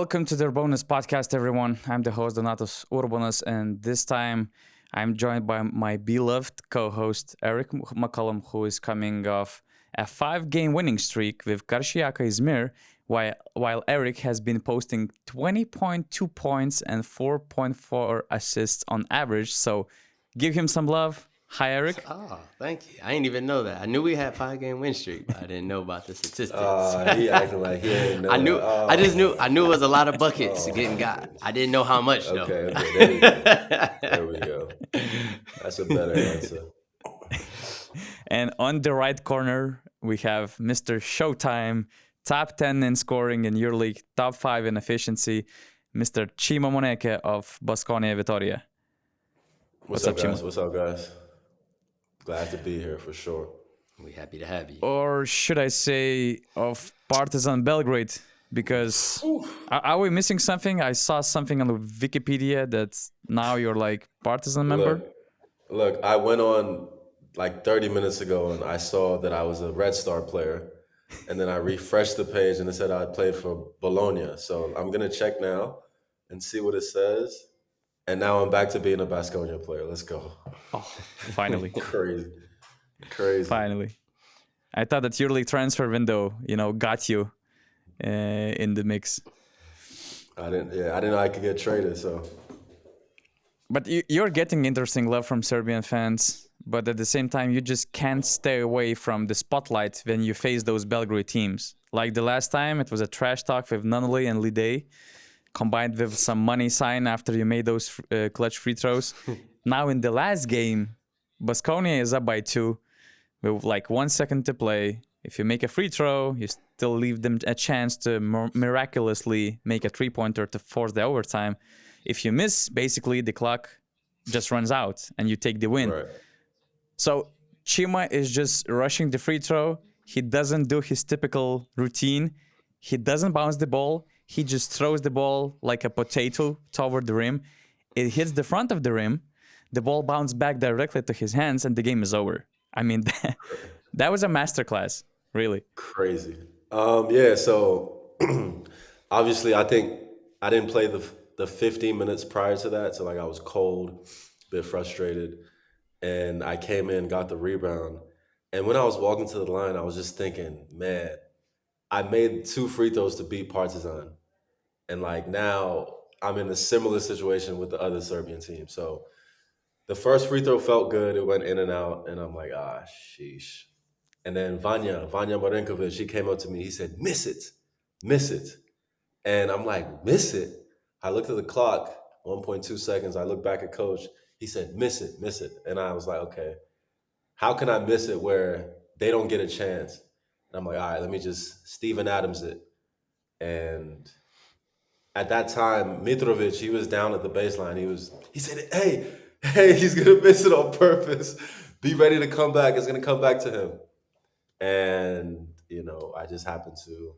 Welcome to the URBONUS podcast, everyone. I'm the host, Donatos URBONUS, and this time I'm joined by my beloved co-host, Errick McCollum, who is coming off a 5-game winning streak with Karşıyaka Izmir, while Errick has been posting 20.2 points and 4.4 assists on average. So give him some love. Hi, Errick. Oh, thank you. I didn't even know that. I knew we had 5-game win streak, but I didn't know about the statistics. He acting like he didn't know. I knew it was a lot of buckets getting got. I didn't know how much though. Okay, there we go. There we go. That's a better answer. And on the right corner, we have Mr. Showtime, top 10 in scoring in EuroLeague, top 5 in efficiency, Mr. Chima Moneke of Baskonia Vitoria. What's up, guys? What's up, guys? Glad to be here for sure. We're happy to have you. Or should I say of Partizan Belgrade? Because are we missing something? I saw something on the Wikipedia that now you're like Partizan member. Look, I went on like 30 minutes ago and I saw that I was a Red Star player. And then I refreshed the page and it said I played for Bologna. So I'm going to check now and see what it says. And now I'm back to being a Baskonia player. Let's go. Oh, finally. Crazy. Finally. I thought that EuroLeague transfer window, got you in the mix. I didn't know I could get traded, so. But you're getting interesting love from Serbian fans, but at the same time, you just can't stay away from the spotlight when you face those Belgrade teams. Like the last time, it was a trash talk with Nunley and Lidej, combined with some money sign after you made those clutch free throws. Now in the last game, Baskonia is up by 2 with like 1 second to play. If you make a free throw, you still leave them a chance to miraculously make a 3-pointer to force the overtime. If you miss, basically the clock just runs out and you take the win. Right. So Chima is just rushing the free throw. He doesn't do his typical routine. He doesn't bounce the ball. He just throws the ball like a potato toward the rim. It hits the front of the rim. The ball bounces back directly to his hands, and the game is over. I mean, that was a masterclass, really. Crazy. So obviously I think I didn't play the 15 minutes prior to that. So like I was cold, a bit frustrated. And I came in, got the rebound. And when I was walking to the line, I was just thinking, man, I made 2 free throws to beat Partizan. And like now I'm in a similar situation with the other Serbian team. So the first free throw felt good. It went in and out. And I'm like, sheesh. And then Vanya Marinkovic, he came up to me. He said, miss it. And I'm like, miss it? I looked at the clock, 1.2 seconds. I looked back at coach. He said, miss it. And I was like, okay, how can I miss it where they don't get a chance? And I'm like, all right, let me just Steven Adams it. And at that time, Mitrovic, he was down at the baseline. He said, hey, he's going to miss it on purpose. Be ready to come back. It's going to come back to him. And, I just happened to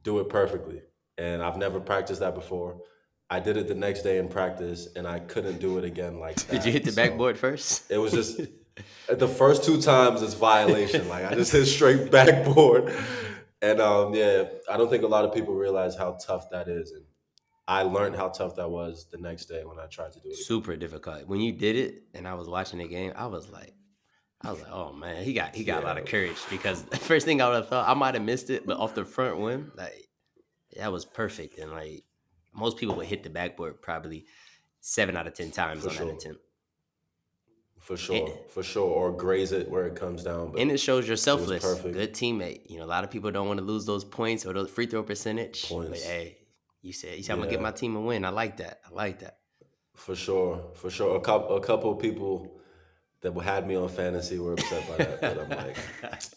do it perfectly. And I've never practiced that before. I did it the next day in practice, and I couldn't do it again like that. Did you hit the backboard first? It was just the first 2 times it's violation. Like I just hit straight backboard. And I don't think a lot of people realize how tough that is. And I learned how tough that was the next day when I tried to do it again. Super difficult. When you did it and I was watching the game, I was like, oh man, he got a lot of courage, because the first thing I would have thought, I might have missed it, but off the front one, like that was perfect. And like most people would hit the backboard probably 7 out of 10 times on that attempt. For sure. Or graze it where it comes down. But and it shows you're selfless. Good teammate. A lot of people don't want to lose those points or those free throw percentage. But hey, you said I'm gonna get my team a win. I like that. For sure. A couple of people that had me on fantasy were upset by that. But I'm like,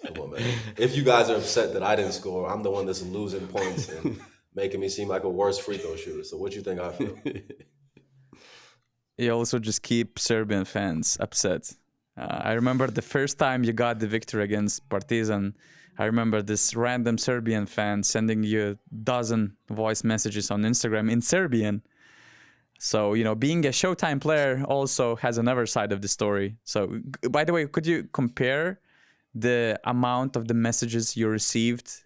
come on, man. If you guys are upset that I didn't score, I'm the one that's losing points and making me seem like a worse free throw shooter. So what you think I feel? You also just keep Serbian fans upset. I remember the first time you got the victory against Partizan. I remember this random Serbian fan sending you a dozen voice messages on Instagram in Serbian. So, being a Showtime player also has another side of the story. So, by the way, could you compare the amount of the messages you received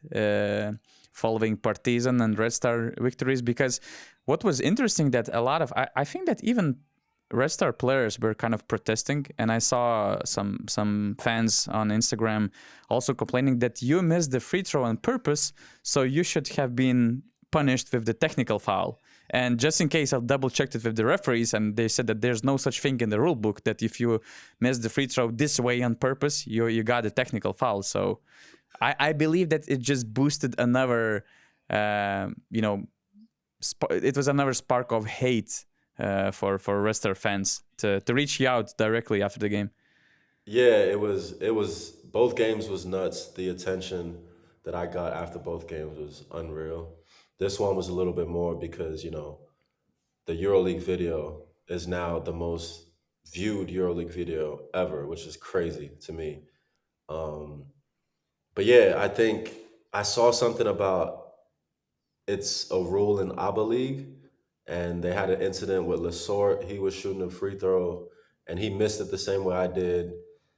following Partizan and Red Star victories, because what was interesting that a lot of I think that even Red Star players were kind of protesting, and I saw some fans on Instagram also complaining that you missed the free throw on purpose, so you should have been punished with the technical foul. And just in case, I double checked it with the referees, and they said that there's no such thing in the rule book that if you miss the free throw this way on purpose, you got a technical foul. So I believe that it just boosted another, it was another spark of hate for Red Star fans to reach you out directly after the game. Yeah, it was both games was nuts. The attention that I got after both games was unreal. This one was a little bit more because, the EuroLeague video is now the most viewed EuroLeague video ever, which is crazy to me. Um, but yeah, I think I saw something about it's a rule in ABA League, and they had an incident with Lesort. He was shooting a free throw, and he missed it the same way I did,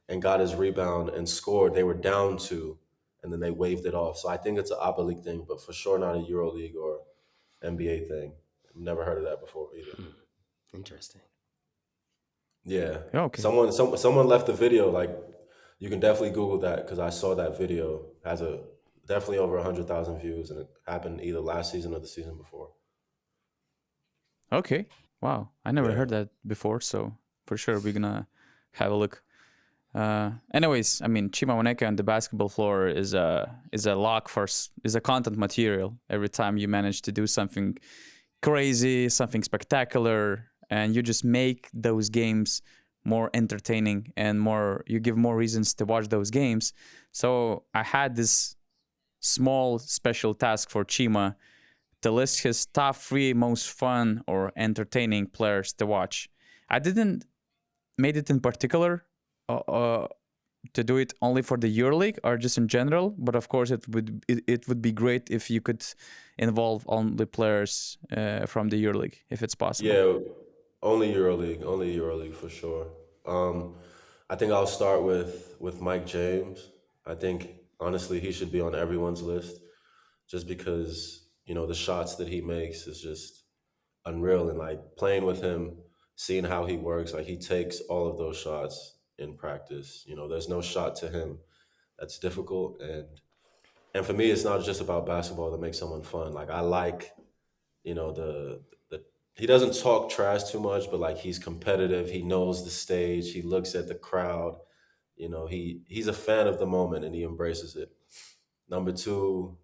and got his rebound and scored. They were down two, and then they waved it off. So I think it's an ABA League thing, but for sure not a EuroLeague or NBA thing. I've never heard of that before either. Interesting. Yeah. Okay. Someone left the video. Like, you can definitely Google that because I saw that video. Has definitely over 100,000 views, and it happened either last season or the season before. Okay. Wow. I never Yeah. heard that before, so for sure we're gonna have a look. Anyways, I mean, Chima Moneke on the basketball floor is a lock is a content material. Every time you manage to do something crazy, something spectacular, and you just make those games more entertaining and you give more reasons to watch those games. So I had this small special task for Chima to list his top 3 most fun or entertaining players to watch. I didn't made it in particular to do it only for the EuroLeague or just in general, but of course it would be great if you could involve only players from the EuroLeague, if it's possible. Yeah, only EuroLeague for sure. I think I'll start with Mike James. I think honestly he should be on everyone's list, just because the shots that he makes is just unreal, and like playing with him, seeing how he works, like he takes all of those shots in practice. There's no shot to him that's difficult, and for me, it's not just about basketball that makes someone fun. Like I like, the he doesn't talk trash too much, but like he's competitive. He knows the stage. He looks at the crowd. He's a fan of the moment and he embraces it. Number 2,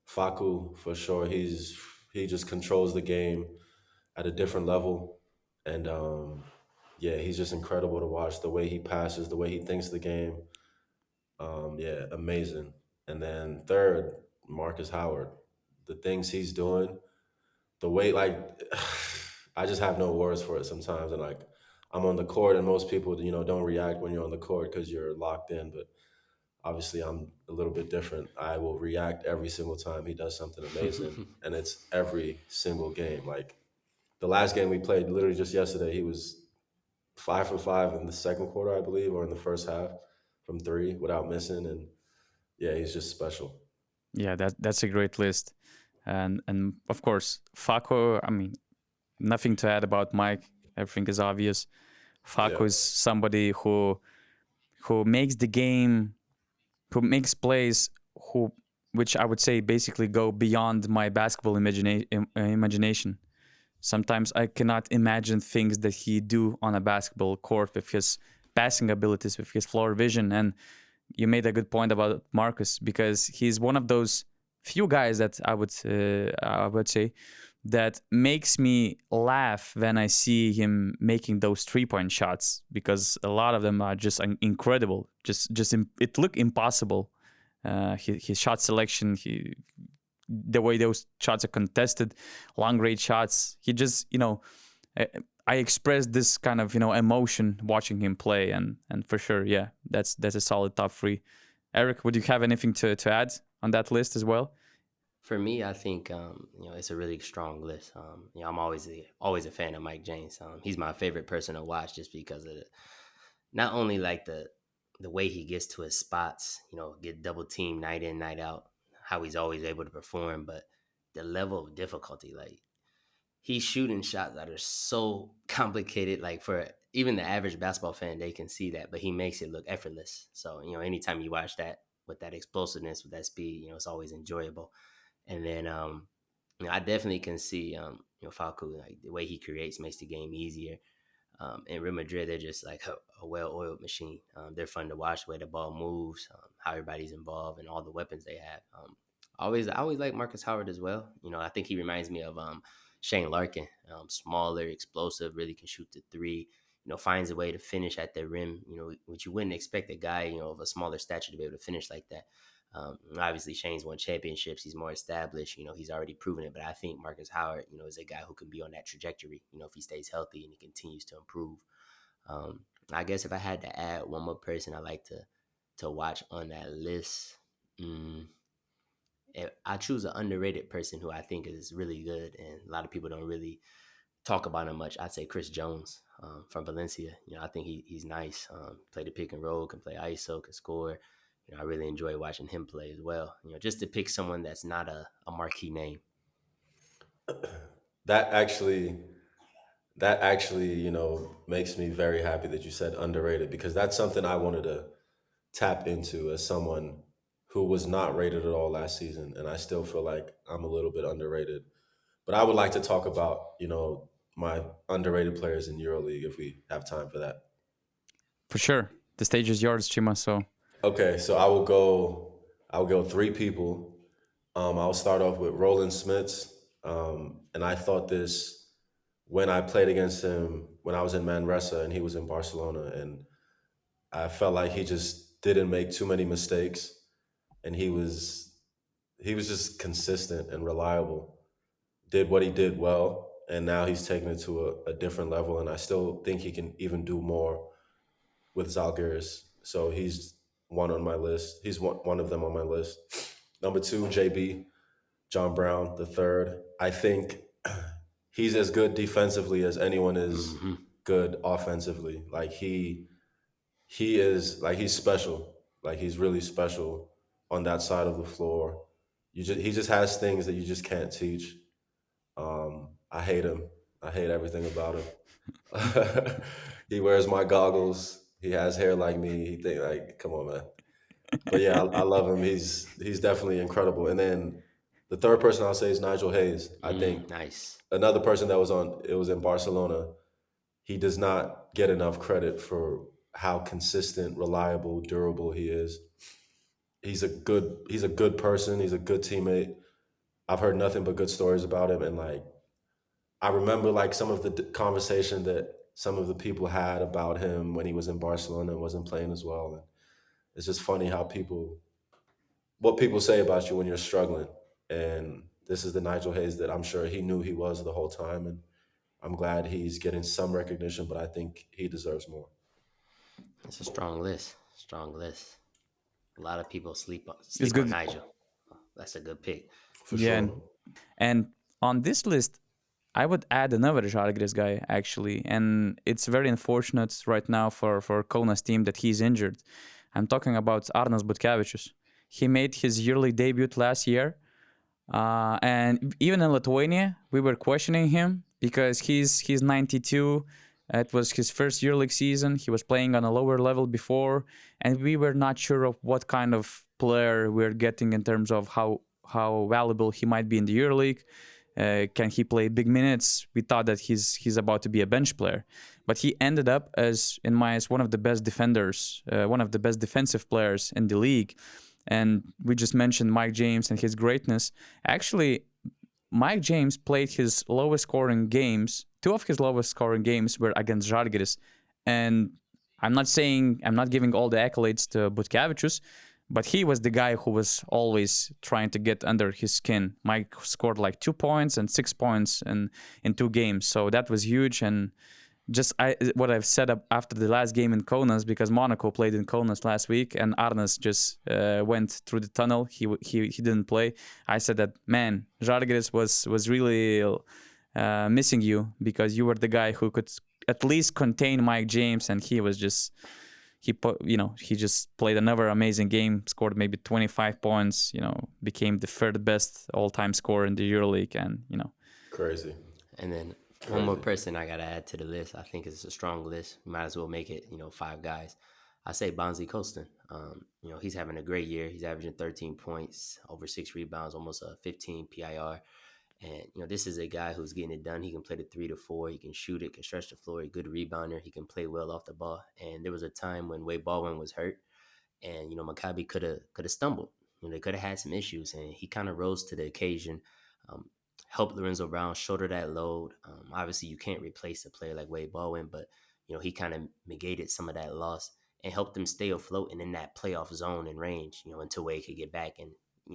Faku for sure. He just controls the game at a different level, and yeah, he's just incredible to watch. The way he passes, the way he thinks the game, yeah, amazing. And then 3rd, Marcus Howard. The things he's doing, the way like I just have no words for it sometimes. And like I'm on the court, and most people don't react when you're on the court because you're locked in, but obviously I'm a little bit different. I will react every single time he does something amazing, and it's every single game. Like the last game we played, literally just yesterday, he was 5 for 5 in the second quarter, I believe, or in the first half from 3 without missing, and yeah, he's just special. Yeah, that's a great list. And of course, Fako, I mean, nothing to add about Mike. Everything is obvious. Fako is somebody who makes the game, who makes plays, which I would say basically go beyond my basketball imagination. Sometimes I cannot imagine things that he do on a basketball court with his passing abilities, with his floor vision. And you made a good point about Marcus, because he's one of those few guys that I would say that makes me laugh when I see him making those 3-point shots, because a lot of them are just incredible. It look impossible. His shot selection, the way those shots are contested, long range shots. He just, I express this kind of, emotion watching him play, and for sure, yeah, that's a solid top 3. Errick, would you have anything to add on that list as well? For me, I think it's a really strong list. I'm always a fan of Mike James. He's my favorite person to watch just because of not only like the way he gets to his spots, get double teamed night in, night out, how he's always able to perform, but the level of difficulty, like he's shooting shots that are so complicated. Like for even the average basketball fan, they can see that, but he makes it look effortless. So, anytime you watch that with that explosiveness, with that speed, it's always enjoyable. And then, I definitely can see, Falco, like the way he creates makes the game easier. In Real Madrid, they're just like a well-oiled machine. They're fun to watch, the way the ball moves, how everybody's involved, and all the weapons they have. I always like Marcus Howard as well. I think he reminds me of Shane Larkin, smaller, explosive, really can shoot the three. Finds a way to finish at the rim. Which you wouldn't expect a guy, of a smaller stature to be able to finish like that. Obviously, Shane's won championships. He's more established. He's already proven it. But I think Marcus Howard, is a guy who can be on that trajectory, if he stays healthy and he continues to improve. I guess if I had to add one more person I like to watch on that list, I choose an underrated person who I think is really good and a lot of people don't really talk about him much. I'd say Chris Jones from Valencia. I think he's nice. Play the pick and roll, can play ISO, can score. I really enjoy watching him play as well. Just to pick someone that's not a marquee name. That actually, makes me very happy that you said underrated, because that's something I wanted to tap into as someone who was not rated at all last season, and I still feel like I'm a little bit underrated. But I would like to talk about, my underrated players in EuroLeague if we have time for that. For sure. The stage is yours, Chima, so... Okay, so I'll go three people. I'll start off with Roland Smits. And I thought this when I played against him when I was in Manresa and he was in Barcelona, and I felt like he just didn't make too many mistakes, and he was just consistent and reliable. Did what he did well, and now he's taken it to a different level, and I still think he can even do more with Zalgiris. So he's one on my list. He's one of them on my list. Number two, JB, John Brown, the third. I think he's as good defensively as anyone is good offensively. Like he is, like he's special. Like he's really special on that side of the floor. He just has things that you just can't teach. I hate him. I hate everything about him. He wears my goggles. He has hair like me. He think like, come on, man. But yeah, I love him. He's definitely incredible. And then the third person I'll say is Nigel Hayes. I think Nice. another person that was in Barcelona. He does not get enough credit for how consistent, reliable, durable he is. He's a good person. He's a good teammate. I've heard nothing but good stories about him, and like I remember like some of the conversation that some of the people had about him when he was in Barcelona and wasn't playing as well. And it's just funny how what people say about you when you're struggling. And this is the Nigel Hayes that I'm sure he knew he was the whole time. And I'm glad he's getting some recognition, but I think he deserves more. It's a strong list. A lot of people sleep on Nigel. That's a good pick. For sure. And on this list, I would add another Žalgiris guy, actually. And it's very unfortunate right now for Kaunas team that he's injured. I'm talking about Arnas Butkevičius. He made his yearly debut last year. And even in Lithuania, we were questioning him because he's 92. It was his first EuroLeague season. He was playing on a lower level before. And we were not sure of what kind of player we're getting in terms of how valuable he might be in the EuroLeague. Can he play big minutes? We thought that he's about to be a bench player, but he ended up as one of the best defenders, one of the best defensive players in the league. And we just mentioned Mike James and his greatness. Actually, Mike James played his lowest scoring games. Two of his lowest scoring games were against Žalgiris. And I'm not giving all the accolades to Butkevičius, but he was the guy who was always trying to get under his skin. Mike scored like 2 points and 6 points in 2 games. So that was huge. And just what I've said up after the last game in Kaunas, because Monaco played in Kaunas last week and Arnas just went through the tunnel. He didn't play. I said that, man, Žalgiris was really missing you because you were the guy who could at least contain Mike James, and he he just played another amazing game, scored maybe 25 points, became the third best all-time scorer in the EuroLeague, and Crazy. And then one more person I gotta add to the list. I think it's a strong list. We might as well make it, 5 guys. I say Bonzi Colston. He's having a great year. He's averaging 13 points, over 6 rebounds, almost a 15 PIR. And, this is a guy who's getting it done. He can play the 3 to 4. He can shoot it, can stretch the floor, a good rebounder. He can play well off the ball. And there was a time when Wade Baldwin was hurt, and, Maccabi could have stumbled. They could have had some issues, and he kind of rose to the occasion, helped Lorenzo Brown shoulder that load. Obviously, you can't replace a player like Wade Baldwin, but, he kind of negated some of that loss and helped them stay afloat and in that playoff zone and range, until Wade could get back. And,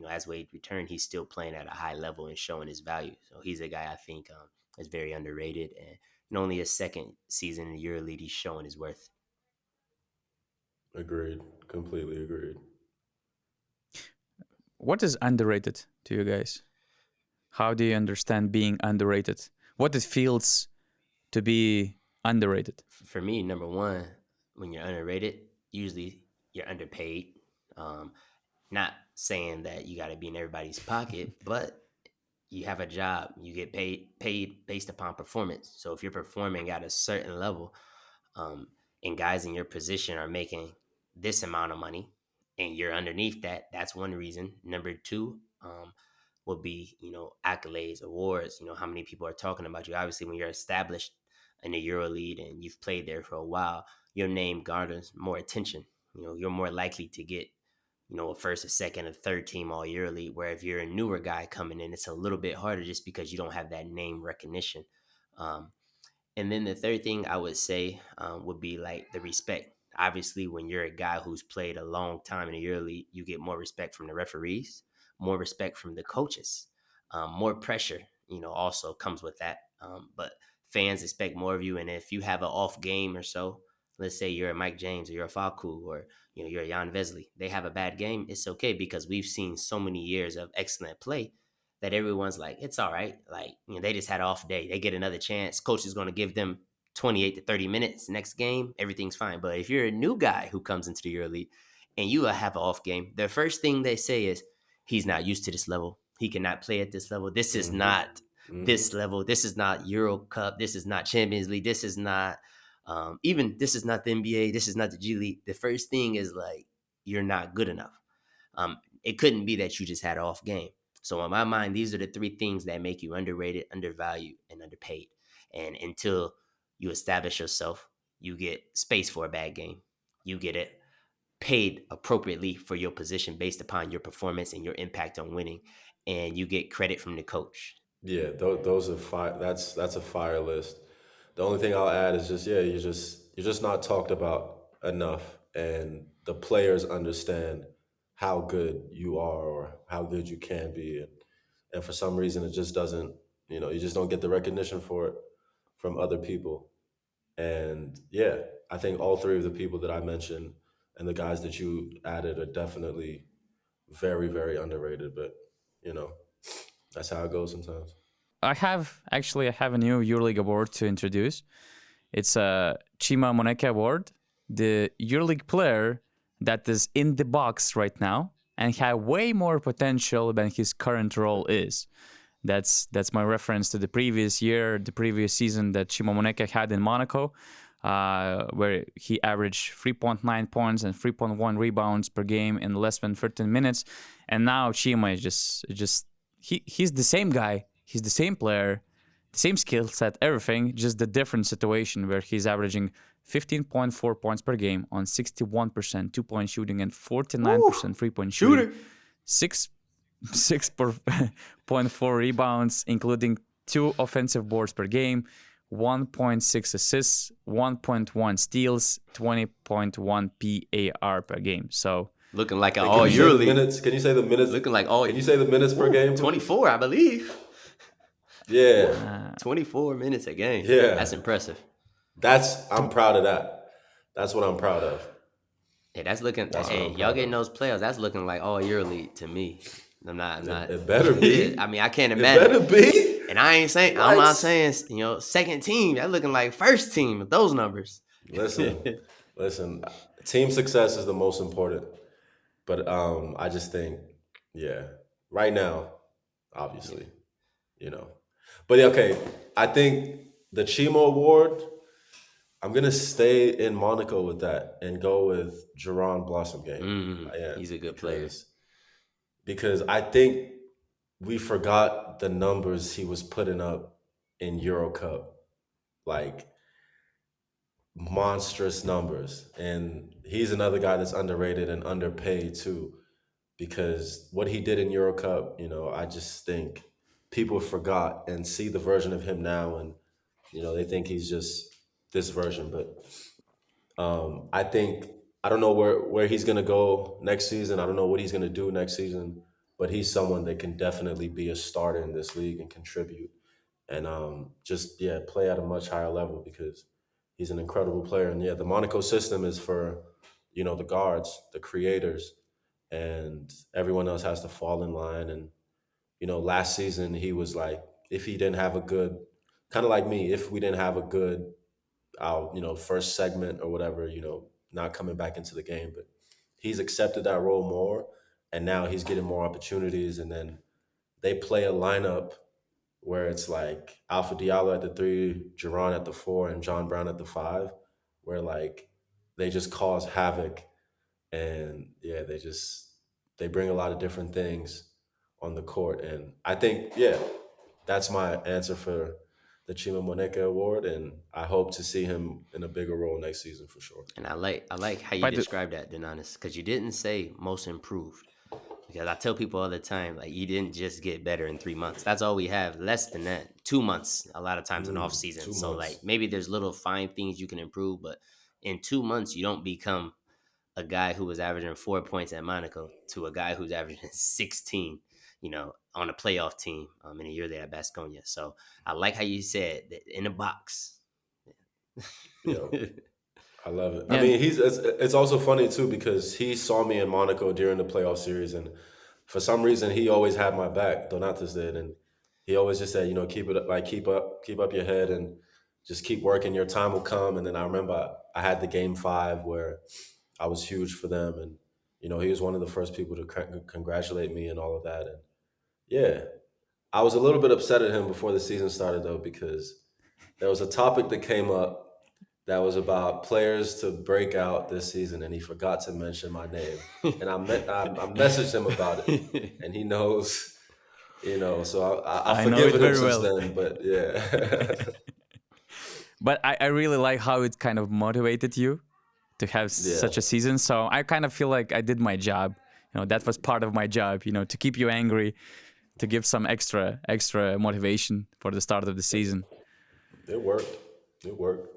as Wade returned, he's still playing at a high level and showing his value. So he's a guy I think is very underrated. And only his second season in the EuroLeague, he's showing his worth. Agreed. Completely agreed. What is underrated to you guys? How do you understand being underrated? What it feels to be underrated? For me, number one, when you're underrated, usually you're underpaid. Not saying that you got to be in everybody's pocket, but you have a job. You get paid based upon performance. So if you're performing at a certain level, and guys in your position are making this amount of money, and you're underneath that, that's one reason. Number two, would be, accolades, awards, how many people are talking about you. Obviously, when you're established in the EuroLeague and you've played there for a while, your name garners more attention. You're more likely to get, a first, a second, a third team all EuroLeague, where if you're a newer guy coming in, it's a little bit harder just because you don't have that name recognition. And then the third thing I would say would be like the respect. Obviously, when you're a guy who's played a long time in the EuroLeague, you get more respect from the referees, more respect from the coaches, more pressure, also comes with that. But fans expect more of you. And if you have an off game or so, let's say you're a Mike James or you're a Facu or, you're a Jan Vesely, they have a bad game, it's okay, because we've seen so many years of excellent play that everyone's like, it's all right. Like, they just had an off day. They get another chance. Coach is going to give them 28 to 30 minutes next game. Everything's fine. But if you're a new guy who comes into the EuroLeague and you have an off game, the first thing they say is, he's not used to this level. He cannot play at this level. This is not this level. This is not Euro Cup. This is not Champions League. This is not this is not the NBA. This is not the G League. The first thing is like, you're not good enough. It couldn't be that you just had an off game. So in my mind, these are the 3 things that make you underrated, undervalued, and underpaid. And until you establish yourself, you get space for a bad game. You get it paid appropriately for your position based upon your performance and your impact on winning, and you get credit from the coach. Yeah, those are fire. That's a fire list. The only thing I'll add is you're just not talked about enough, and the players understand how good you are or how good you can be, and for some reason it just doesn't. You just don't get the recognition for it from other people. And yeah, I think all 3 of the people that I mentioned and the guys that you added are definitely very, very underrated. But, that's how it goes sometimes. I have a new EuroLeague award to introduce. It's a Chima Moneke award, the EuroLeague player that is in the box right now and have way more potential than his current role is. That's my reference to the previous season that Chima Moneke had in Monaco, where he averaged 3.9 points and 3.1 rebounds per game in less than 13 minutes. And now Chima is he's the same guy. He's the same player, the same skill set, everything, just the different situation where he's averaging 15.4 points per game on 61% 2-point shooting and 49% 3-point shooting. 6.4 rebounds, including 2 offensive boards per game, 1.6 assists, 1.1 steals, 20.1 PAR per game. So looking like an all EuroLeague. Can you say the minutes? Looking like all. Can you say the minutes per game? 24, I believe. Yeah. 24 minutes a game. Yeah. That's impressive. I'm proud of that. That's what I'm proud of. Hey, that's looking. Hey, y'all getting those playoffs? That's looking like all EuroLeague to me. I'm not. It better be. I mean, I can't imagine. It better be. And I'm not saying, second team. That's looking like first team with those numbers. Listen. Team success is the most important, but I just think, yeah, right now, Yeah. obviously, you know, but yeah, okay, I think the Chimo Award. I'm gonna stay in Monaco with that and go with Jerron Blossom game. I am He's a good player. because I think we forgot the numbers he was putting up in Euro Cup, like monstrous numbers. And he's another guy that's underrated and underpaid too, because what he did in Euro Cup, I just think people forgot and see the version of him now, and they think he's just this version. But I think I don't know where he's gonna go next season. I don't know what he's gonna do next season, but he's someone that can definitely be a starter in this league and contribute, and just play at a much higher level because he's an incredible player. And yeah, the Monaco system is for the guards, the creators, and everyone else has to fall in line. And last season he was like, if he didn't have a good, kind of like me, if we didn't have a good our first segment or whatever, not coming back into the game, but he's accepted that role more, and now he's getting more opportunities. And then they play a lineup where it's like Alpha Diallo at the 3, Jerron at the 4, and John Brown at the 5, where like they just cause havoc. And yeah, they bring a lot of different things on the court. And I think, that's my answer for the Chima Moneke Award, and I hope to see him in a bigger role next season for sure. And I like how you By the described that, Denonis, because you didn't say most improved. Because I tell people all the time, like, you didn't just get better in 3 months. That's all we have. Less than that, 2 months. A lot of times in off season. Two So like months. maybe there's little fine things you can improve, but in 2 months you don't become a guy who was averaging 4 points at Monaco to a guy who's averaging 16. On a playoff team in a year there at Baskonia. So I like how you said that in the box. Yeah, I love it. I yeah, mean, it's also funny too because he saw me in Monaco during the playoff series, and for some reason he always had my back. Donatas did, and he always just said, keep it up, like keep up your head, and just keep working. Your time will come. And then I remember I had the game 5 where I was huge for them, and he was one of the first people to congratulate me and all of that. And yeah, I was a little bit upset at him before the season started though, because there was a topic that came up that was about players to break out this season, and he forgot to mention my name. And I messaged him about it, and he knows, So I've I know it forgiven him very since well. then. But yeah, But I really like how it kind of motivated you to have yeah, such a season. So I kind of feel like I did my job. That was part of my job, to keep you angry, to give some extra motivation for the start of the season. it worked. It worked.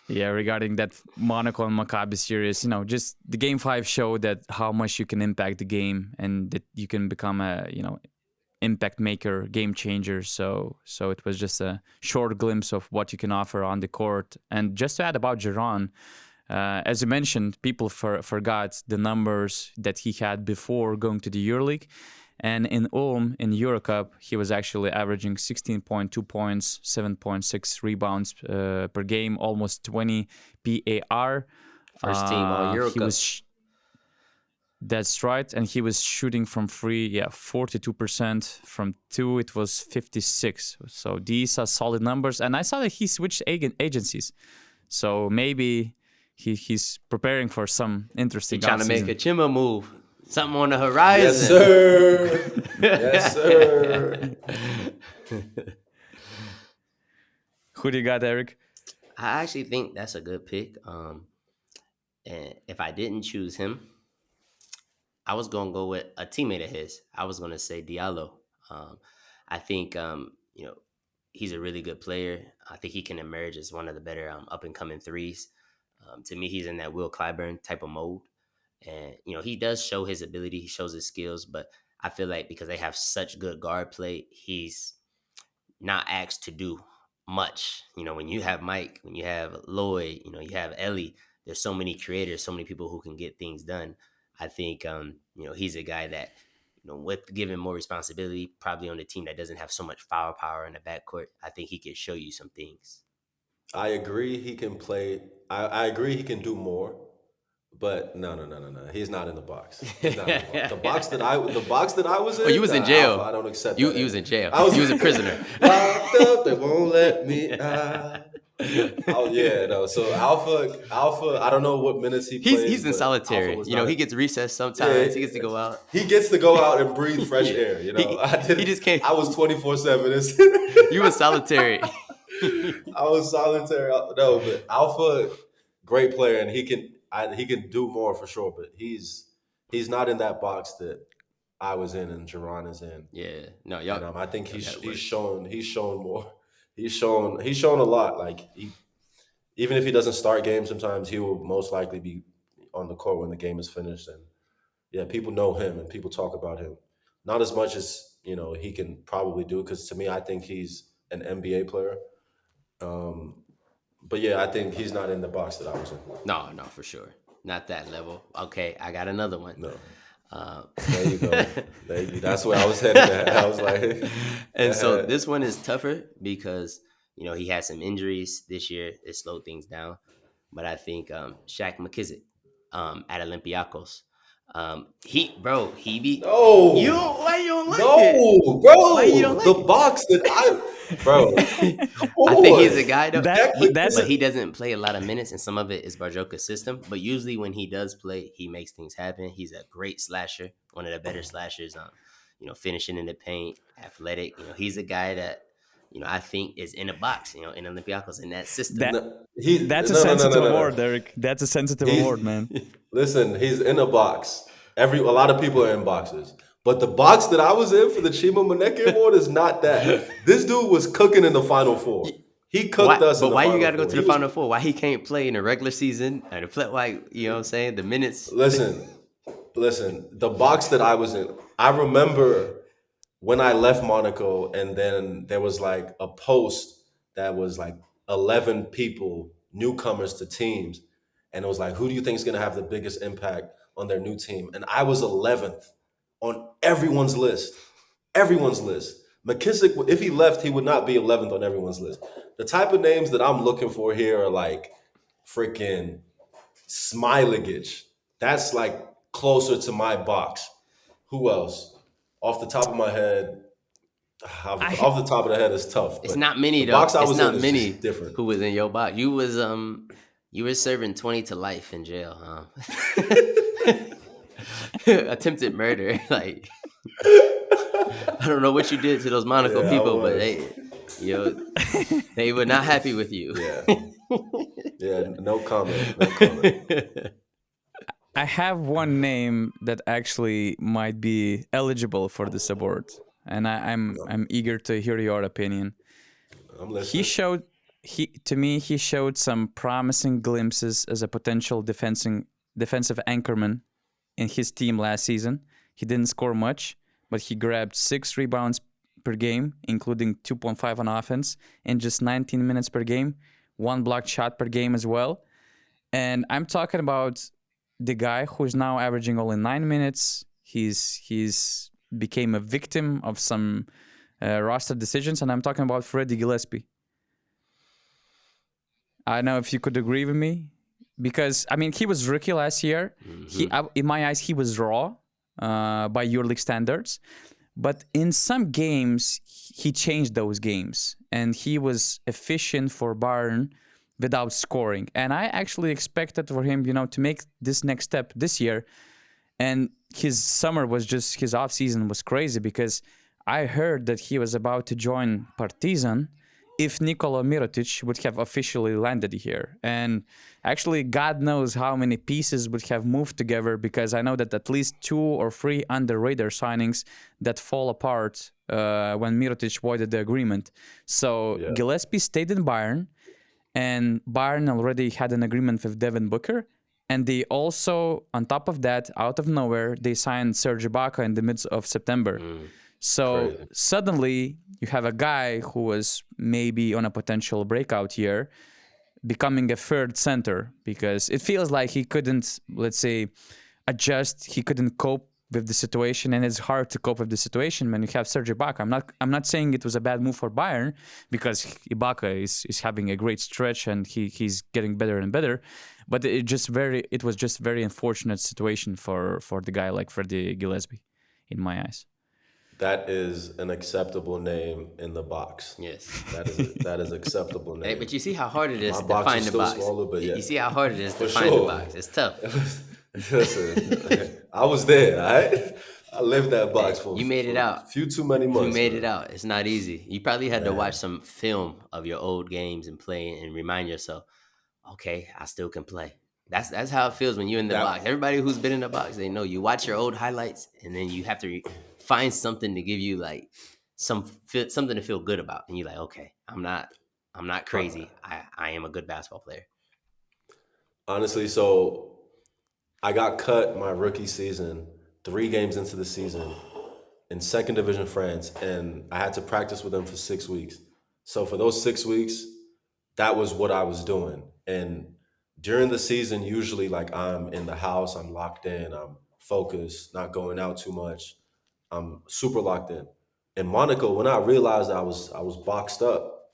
Yeah, regarding that Monaco and Maccabi series, just the game 5 showed that how much you can impact the game and that you can become a, impact maker, game changer. So it was just a short glimpse of what you can offer on the court. And just to add about Giron, as you mentioned, people forgot the numbers that he had before going to the EuroLeague. And in Ulm, in Eurocup, he was actually averaging 16.2 points, 7.6 rebounds per game, almost 20 PAR. First team all Euro He Cup. was That's right. And he was shooting from 3, 42%. From 2, it was 56. So these are solid numbers. And I saw that he switched agencies. So maybe he's preparing for some interesting He's trying to make offseason. a Chima move. Something on the horizon. Yes, sir. Yes, sir. Who do you got, Eric? I actually think that's a good pick. And if I didn't choose him, I was gonna go with a teammate of his. I was gonna say Diallo. I think he's a really good player. I think he can emerge as one of the better up and coming threes. To me, he's in that Will Clyburn type of mode, and he does show his ability. He shows his skills, but I feel like because they have such good guard play, he's not asked to do much. When you have Mike, when you have Lloyd, you have Ellie, there's so many creators, so many people who can get things done. I think he's a guy that, with given more responsibility, probably on a team that doesn't have so much firepower in the backcourt, I think he could show you some things. I agree he can play. I agree he can do more, but no. He's not in the box. He's not in the box. The box that I was in. Oh, you was in jail. Alpha, I don't accept You that. was in jail. I was, You was a prisoner. Locked up. They won't let me out. Oh yeah, no. So Alpha. I don't know what minutes he plays. He's in but solitary. Alpha was You know, not he in- gets recessed sometimes. Yeah, He gets to go out. He gets to go out and breathe fresh air. You know, He just can't. I was 24/7. You was solitary. I was solitary. No, but Alpha, great player, and he can do more for sure. But he's not in that box that I was in and Jerron is in. Yeah, no, y'all. And I think he's gotta shown more. He's shown a lot. Like even if he doesn't start games, sometimes he will most likely be on the court when the game is finished. And yeah, people know him and people talk about him. Not as much as he can probably do, because to me, I think he's an NBA player. But yeah, I think he's not in the box that I was in. No, for sure, not that level. Okay, I got another one. No. There you go. That's where I was headed at. I was like, and so this one is tougher because he had some injuries this year. It slowed things down, but I think Shaq McKissick at Olympiacos. He be no. Why you don't like No, it? bro. Why you don't like the it? box that bro. I think he's a guy though, That's but he doesn't play a lot of minutes, and some of it is Barjoka's system. But usually when he does play, he makes things happen. He's a great slasher, one of the better slashers. Finishing in the paint, athletic. He's a guy that I think is in a box. In Olympiacos in that system. That's a sensitive award, Errick. That's a sensitive award, man. Listen, he's in a box. A lot of people are in boxes. But the box that I was in for the Chima Moneke award is not that. This dude was cooking in the Final Four. He cooked us. But why you got to go to the Final Four? Why he can't play in the regular season? And why, you know what I'm saying? The minutes. Listen. The box that I was in, I remember when I left Monaco, and then there was like a post that was like 11 people, newcomers to teams. And it was like, who do you think is going to have the biggest impact on their new team? And I was 11th on everyone's list. Everyone's list. McKissick, if he left, he would not be 11th on everyone's list. The type of names that I'm looking for here are like freaking Smilegic. That's like closer to my box. Who else? Off the top of my head, off the top of the head is tough. It's not many though. Box I was not many different. Who was in your box? You were serving 20 to life in jail, huh? Attempted murder. Like I don't know what you did to those Monaco people, but they were not happy with you. Yeah, no comment. I have one name that actually might be eligible for this award, and I'm eager to hear your opinion. I'm listening. He showed some promising glimpses as a potential defensive anchorman in his team last season. He didn't score much, but he grabbed 6 rebounds per game, including 2.5 on offense, in just 19 minutes per game, 1 blocked shot per game as well. And I'm talking about the guy who's now averaging only 9 minutes. He's became a victim of some roster decisions, and I'm talking about Freddie Gillespie. I don't know if you could agree with me, because I mean he was rookie last year. Mm-hmm. In my eyes, he was raw by EuroLeague standards, but in some games he changed those games, and he was efficient for Bayern without scoring. And I actually expected for him, to make this next step this year. And his summer was just, his off season was crazy, because I heard that he was about to join Partizan if Nikola Mirotic would have officially landed here. And actually, God knows how many pieces would have moved together, because I know that at least 2 or 3 under-radar signings that fall apart when Mirotic voided the agreement. So Gillespie stayed in Bayern, and Bayern already had an agreement with Devin Booker. And they also, on top of that, out of nowhere, they signed Serge Ibaka in the midst of September. So suddenly you have a guy who was maybe on a potential breakout year becoming a third center, because it feels like he couldn't, let's say, adjust. He couldn't cope with the situation, and it's hard to cope with the situation when you have Serge Ibaka. I'm not saying it was a bad move for Bayern, because Ibaka is having a great stretch and he's getting better and better, but it was just very unfortunate situation for the guy like Freddie Gillespie, in my eyes. That is an acceptable name in the box. Yes. That is acceptable name. Hey, but you see how hard it is My to box find is the still box. smaller, but yeah. You see how hard it is to For find the sure. box. It's tough. Listen, I was there, all right? I lived that box for You made it out. a few too many months. You made man. it out. It's not easy. You probably had to watch some film of your old games and play and remind yourself, okay, I still can play. That's how it feels when you're in the box. Everybody who's been in the box, they know you watch your old highlights and then you have to find something to give you like something to feel good about, and you're like, okay, I'm not crazy. I am a good basketball player. Honestly, so I got cut my rookie season, 3 games into the season, in second division France, and I had to practice with them for 6 weeks. So for those 6 weeks, that was what I was doing. And during the season, usually like I'm in the house, I'm locked in, I'm focused, not going out too much. I'm super locked in. In Monaco, when I realized I was boxed up,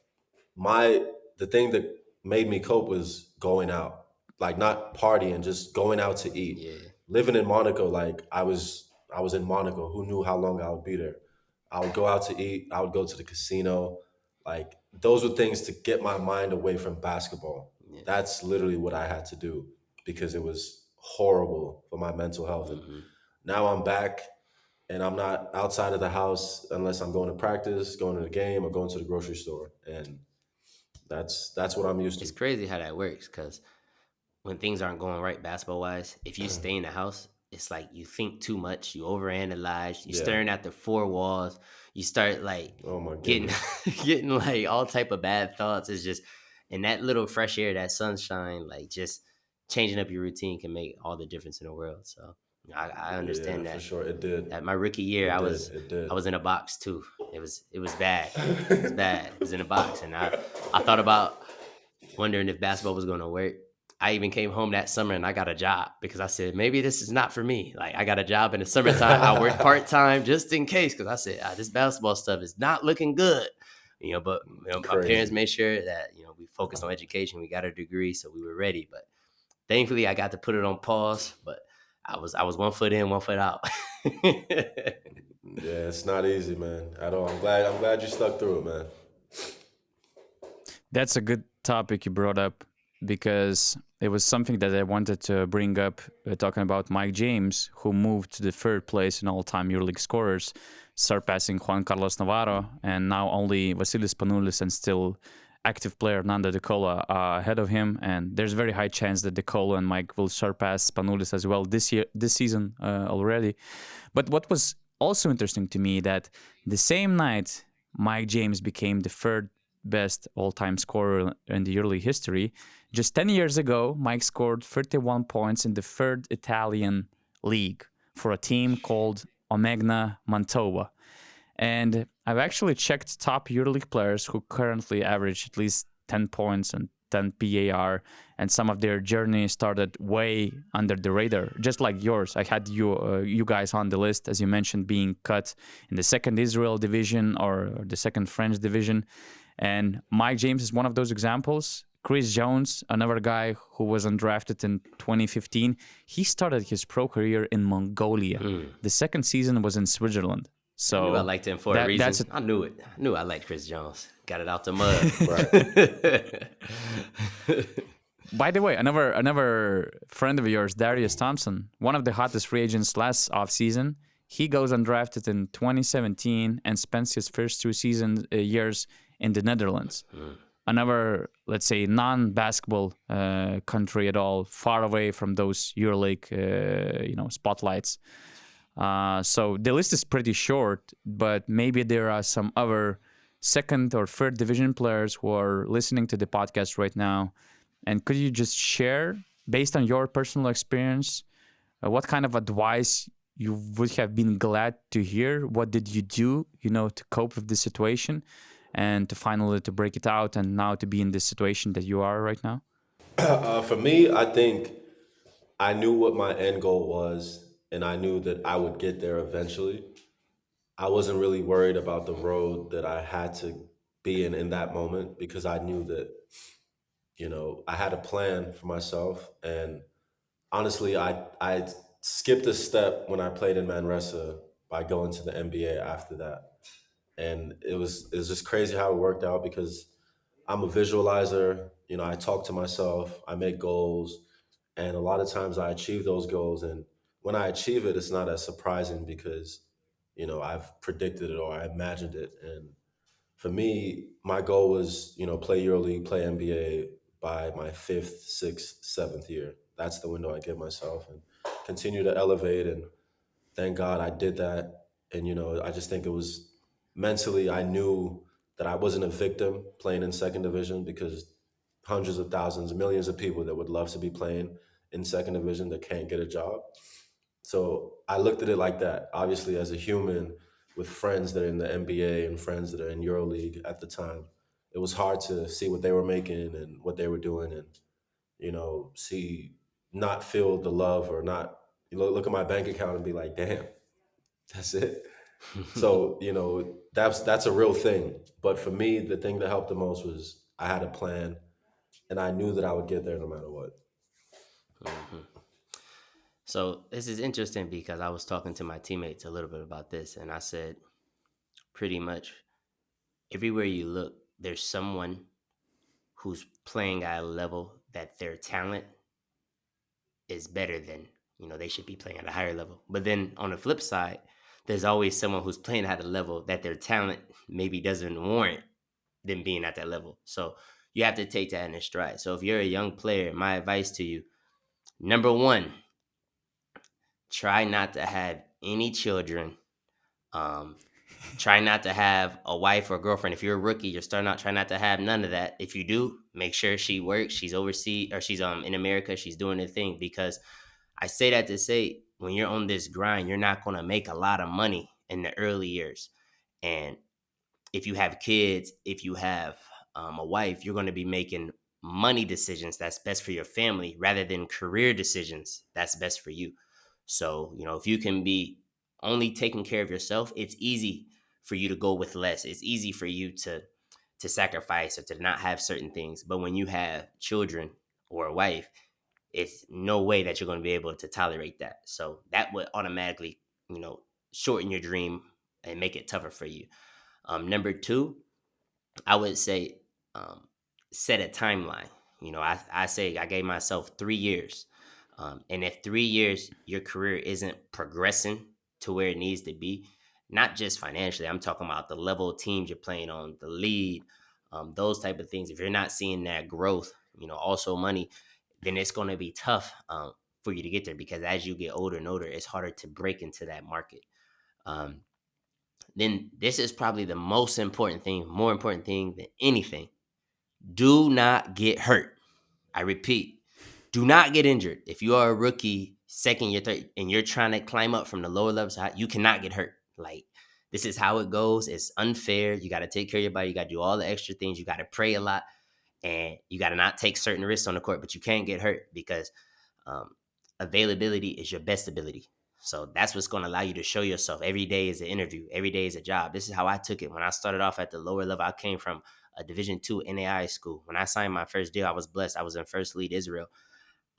the thing that made me cope was going out. Like not partying, just going out to eat. Yeah. Living in Monaco, like I was in Monaco. Who knew how long I would be there? I would go out to eat, I would go to the casino. Like those were things to get my mind away from basketball. Yeah. That's literally what I had to do because it was horrible for my mental health. And now I'm back and I'm not outside of the house unless I'm going to practice, going to the game, or going to the grocery store. And that's what I'm used to. It's crazy how that works, because when things aren't going right basketball wise, if you stay in the house, it's like you think too much, you overanalyze, you staring at the 4 walls, you start like getting like all type of bad thoughts. It's just, and that little fresh air, that sunshine, like just changing up your routine can make all the difference in the world. So I understand that. For sure, it did. At my rookie year, I was in a box too. It was bad. It was bad. It was in a box, and I thought about wondering if basketball was going to work. I even came home that summer and I got a job because I said, maybe this is not for me. Like I got a job in the summertime. I worked part-time just in case, because I said, this basketball stuff is not looking good. But my parents made sure that, we focused on education. We got a degree, so we were ready. But thankfully I got to put it on pause, but I was 1 foot in, 1 foot out. Yeah, it's not easy, man, at all. I'm glad you stuck through it, man. That's a good topic you brought up, because it was something that I wanted to bring up, talking about Mike James, who moved to the 3rd place in all-time EuroLeague scorers, surpassing Juan Carlos Navarro, and now only Vasilis Panoulis and still active player Nando De Colo are ahead of him. And there's a very high chance that De Colo and Mike will surpass Panoulis as well this season already. But what was also interesting to me, that the same night Mike James became the 3rd best all-time scorer in the EuroLeague history, just 10 years ago, Mike scored 31 points in the 3rd Italian league for a team called Omegna Mantova. And I've actually checked top EuroLeague players who currently average at least 10 points and 10 PAR, and some of their journey started way under the radar, just like yours. I had you guys on the list, as you mentioned, being cut in the 2nd Israel division or the 2nd French division. And Mike James is one of those examples. Chris Jones, another guy who was undrafted in 2015, he started his pro career in Mongolia. The 2nd season was in Switzerland. So I knew I liked him for a reason. I knew it. I knew I liked Chris Jones. Got it out the mud. By the way, another friend of yours, Darius Thompson, one of the hottest free agents last offseason, he goes undrafted in 2017 and spends his first 2 years in the Netherlands. Another, let's say, non-basketball country at all, far away from those EuroLeague, spotlights. So the list is pretty short, but maybe there are some other 2nd or 3rd division players who are listening to the podcast right now. And could you just share, based on your personal experience, what kind of advice you would have been glad to hear? What did you do, to cope with the situation and to finally to break it out and now to be in this situation that you are right now? For me, I think I knew what my end goal was and I knew that I would get there eventually. I wasn't really worried about the road that I had to be in that moment, because I knew that, I had a plan for myself. And honestly, I skipped a step when I played in Manresa by going to the NBA after that. And it was just crazy how it worked out, because I'm a visualizer. I talk to myself, I make goals, and a lot of times I achieve those goals. And when I achieve it, it's not as surprising, because I've predicted it or I imagined it. And for me, my goal was, play EuroLeague, play NBA by my fifth, sixth, seventh year. That's the window I give myself, and continue to elevate. And thank God I did that. And I just think it was mentally, I knew that I wasn't a victim playing in second division, because hundreds of thousands, millions of people that would love to be playing in second division that can't get a job. So I looked at it like that. Obviously, as a human with friends that are in the NBA and friends that are in EuroLeague at the time, it was hard to see what they were making and what they were doing, and see, not feel the love, or not look at my bank account and be like, damn, that's it. So that's a real thing. But for me, the thing that helped the most was I had a plan, and I knew that I would get there no matter what. Mhm. So this is interesting because I was talking to my teammates a little bit about this, and I said pretty much everywhere you look, there's someone who's playing at a level that their talent is better than, they should be playing at a higher level. But then on the flip side, there's always someone who's playing at a level that their talent maybe doesn't warrant them being at that level. So you have to take that in a stride. So if you're a young player, my advice to you, number one, try not to have any children. Um, Try not to have a wife or girlfriend. If you're a rookie, you're starting out, try not to have none of that. If you do, make sure she works, she's overseas, or she's in America, she's doing her thing. Because I say that to say, when you're on this grind, you're not going to make a lot of money in the early years. And if you have kids, if you have a wife, you're going to be making money decisions that's best for your family rather than career decisions that's best for you. So, if you can be only taking care of yourself, it's easy for you to go with less. It's easy for you to sacrifice or to not have certain things. But when you have children or a wife, it's no way that you're going to be able to tolerate that. So that would automatically, shorten your dream and make it tougher for you. Number two, I would say set a timeline. I say I gave myself 3 years. And if 3 years your career isn't progressing to where it needs to be, not just financially, I'm talking about the level of teams you're playing on, the lead, those type of things. If you're not seeing that growth, also money, then it's going to be tough for you to get there, because as you get older and older, it's harder to break into that market. Um, then this is probably the most important thing, more important thing than anything. Do not get hurt. I repeat, do not get injured. If you are a rookie, second year, third, and you're trying to climb up from the lower levels, you cannot get hurt. Like, this is how it goes. It's unfair. You got to take care of your body. You got to do all the extra things. You got to pray a lot, and you got to not take certain risks on the court, but you can't get hurt, because um, availability is your best ability. So that's what's going to allow you to show yourself. Every day is an interview. Every day is a job. This is how I took it. When I started off at the lower level, I came from a Division II NAI school. When I signed my first deal, I was blessed. I was in First League Israel.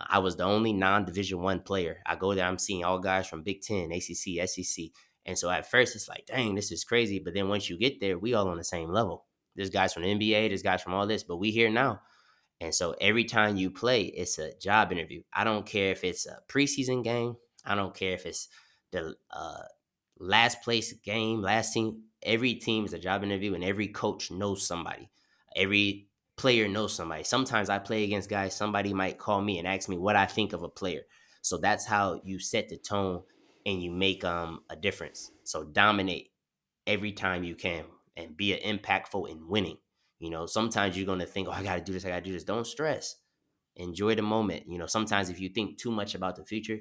I was the only non-Division I player. I go there, I'm seeing all guys from Big Ten, ACC, SEC. And so at first it's like, dang, this is crazy. But then once you get there, we all on the same level. There's guys from the NBA, there's guys from all this, but we here now. And so every time you play, it's a job interview. I don't care if it's a preseason game. I don't care if it's the last place game, last team. Every team is a job interview, and every coach knows somebody. Every player knows somebody. Sometimes I play against guys, somebody might call me and ask me what I think of a player. So that's how you set the tone and you make a difference. So dominate every time you can and be impactful in winning. Sometimes you're going to think, oh, I got to do this, I got to do this. Don't stress. Enjoy the moment. Sometimes if you think too much about the future,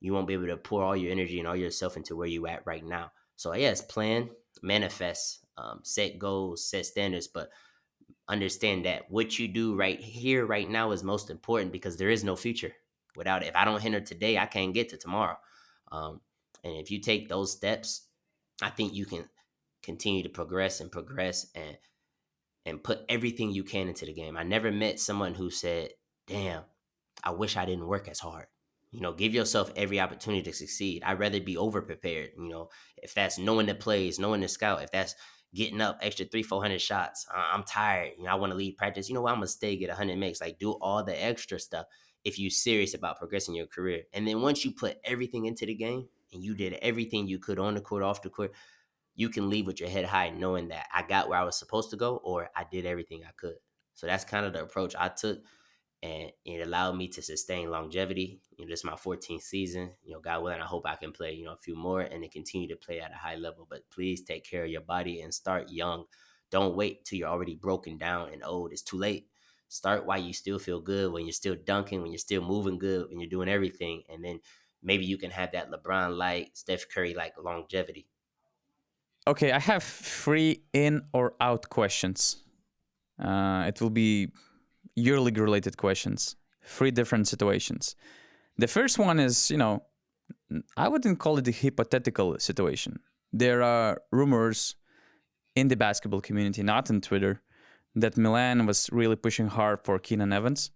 you won't be able to pour all your energy and all yourself into where you at right now. So yes, plan, manifest, set goals, set standards, but understand that what you do right here, right now is most important, because there is no future without it. If I don't hinder today, I can't get to tomorrow. And if you take those steps, I think you can continue to progress and put everything you can into the game. I never met someone who said, "Damn, I wish I didn't work as hard." Give yourself every opportunity to succeed. I'd rather be over prepared. If that's knowing the plays, knowing the scout, if that's getting up extra 300-400 shots, I'm tired. I want to lead practice. You know what? I'm gonna stay get 100 makes. Like, do all the extra stuff if you're serious about progressing your career. And then once you put everything into the game and you did everything you could on the court, off the court, you can leave with your head high, knowing that I got where I was supposed to go, or I did everything I could. So that's kind of the approach I took, and it allowed me to sustain longevity. This is my 14th season. God willing, I hope I can play, a few more and then continue to play at a high level. But please take care of your body and start young. Don't wait till you're already broken down and old. It's too late. Start while you still feel good, when you're still dunking, when you're still moving good, when you're doing everything. And then maybe you can have that LeBron-like, Steph Curry-like longevity. Okay, I have 3 in or out questions. It will be EuroLeague related questions. 3 different situations. The first one is, I wouldn't call it a hypothetical situation. There are rumors in the basketball community, not on Twitter, that Milan was really pushing hard for Keenan Evans.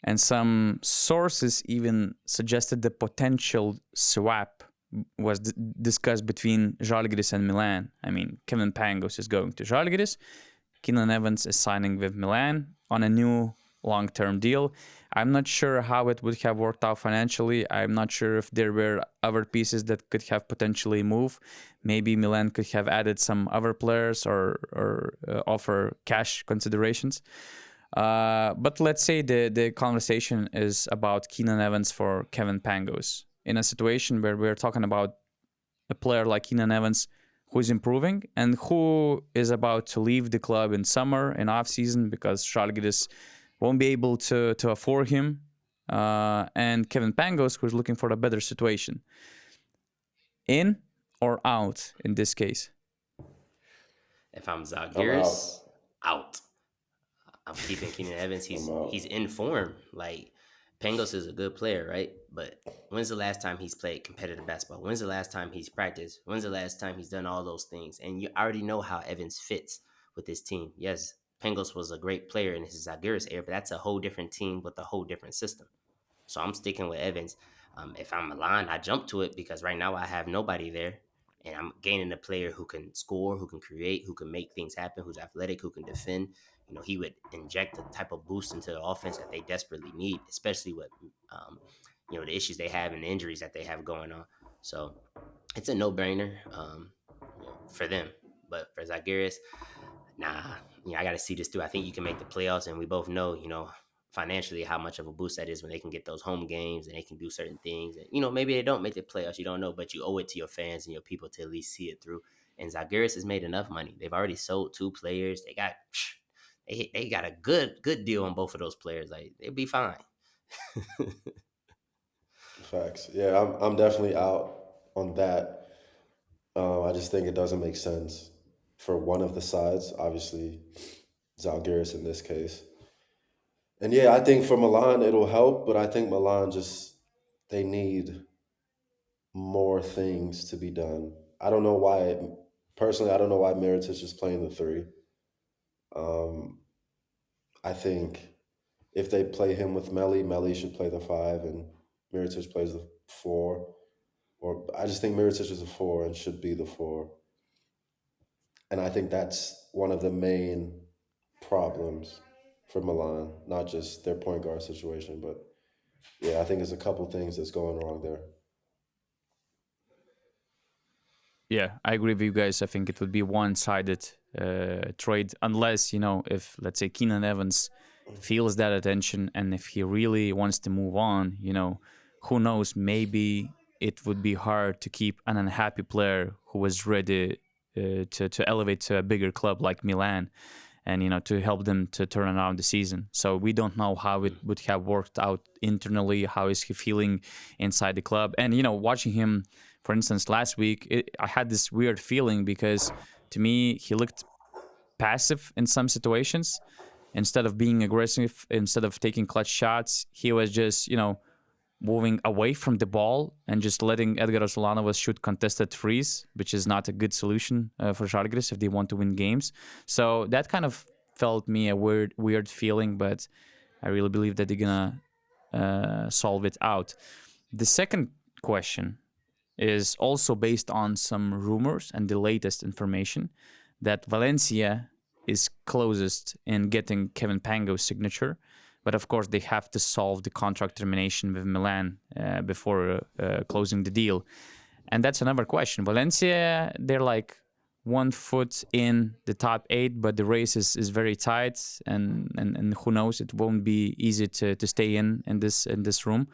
And some sources even suggested the potential swap was discussed between Žalgiris and Milan. I mean, Kevin Pangos is going to Žalgiris. Keenan Evans is signing with Milan on a new long-term deal. I'm not sure how it would have worked out financially. I'm not sure if there were other pieces that could have potentially moved. Maybe Milan could have added some other players or offer cash considerations. But let's say the conversation is about Keenan Evans for Kevin Pangos. In a situation where we're talking about a player like Keenan Evans who's improving and who is about to leave the club in summer, in off-season, because Žalgiris won't be able to afford him, and Kevin Pangos, who's looking for a better situation. In or out in this case? If I'm Žalgiris, out. I'm keeping Keenan Evans. He's in form. Like, Pangos is a good player, right? But when's the last time he's played competitive basketball? When's the last time he's practiced? When's the last time he's done all those things? And you already know how Evans fits with this team. Yes, Pangos was a great player in his Žalgiris era, but that's a whole different team with a whole different system. So I'm sticking with Evans. If I'm Milan, I jump to it because right now I have nobody there. And I'm gaining a player who can score, who can create, who can make things happen, who's athletic, who can defend. He would inject a type of boost into the offense that they desperately need, especially with, the issues they have and the injuries that they have going on. So it's a no-brainer for them. But for Žalgiris, nah, I got to see this through. I think you can make the playoffs, and we both know, financially how much of a boost that is when they can get those home games and they can do certain things. And, maybe they don't make the playoffs, you don't know, but you owe it to your fans and your people to at least see it through. And Žalgiris has made enough money. They've already sold 2 players. They got a good deal on both of those players. Like, they'll be fine. Facts. Yeah, I'm definitely out on that. I just think it doesn't make sense for one of the sides, obviously Žalgiris in this case. And yeah, I think for Milan it'll help, but I think Milan they need more things to be done. I don't know why, personally, I don't know why Mirotic is playing the 3. I think if they play him with Melli should play the 5 and Mirotic plays the 4. Or I just think Mirotic is a 4 and should be the 4. And I think that's one of the main problems for Milan, not just their point guard situation, but yeah, I think there's a couple things that's going wrong there. Yeah, I agree with you guys. I think it would be one-sided trade unless, if, let's say, Keenan Evans feels that attention and if he really wants to move on, who knows, maybe it would be hard to keep an unhappy player who was ready to elevate to a bigger club like Milan and, to help them to turn around the season. So we don't know how it would have worked out internally. How is he feeling inside the club? And, watching him, for instance, last week, I had this weird feeling because to me, he looked passive in some situations. Instead of being aggressive, instead of taking clutch shots, he was just, moving away from the ball and just letting Edgaras Ulanovas shoot contested threes, which is not a good solution for Žalgiris if they want to win games. So that kind of felt me a weird feeling, but I really believe that they're gonna solve it out. The second question is also based on some rumors and the latest information that Valencia is closest in getting Kevin Pangos' signature. But of course, they have to solve the contract termination with Milan before closing the deal. And that's another question. Valencia, they're like 1 foot in the top 8, but the race is very tight. And who knows, it won't be easy to stay in this room.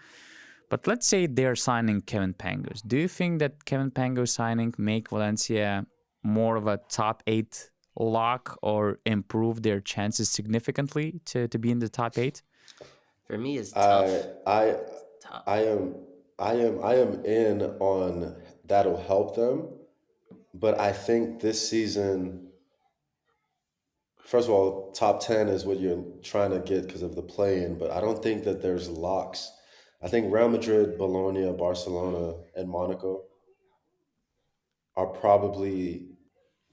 But let's say they're signing Kevin Pangos. Do you think that Kevin Pangos signing make Valencia more of a top 8 lock or improve their chances significantly to be in the top 8? For me, it's tough. I Tough. I am in on that'll help them, but I think this season, first of all, top 10 is what you're trying to get because of the play-in, but I don't think that there's locks. I think Real Madrid, Bologna, Barcelona, and Monaco are probably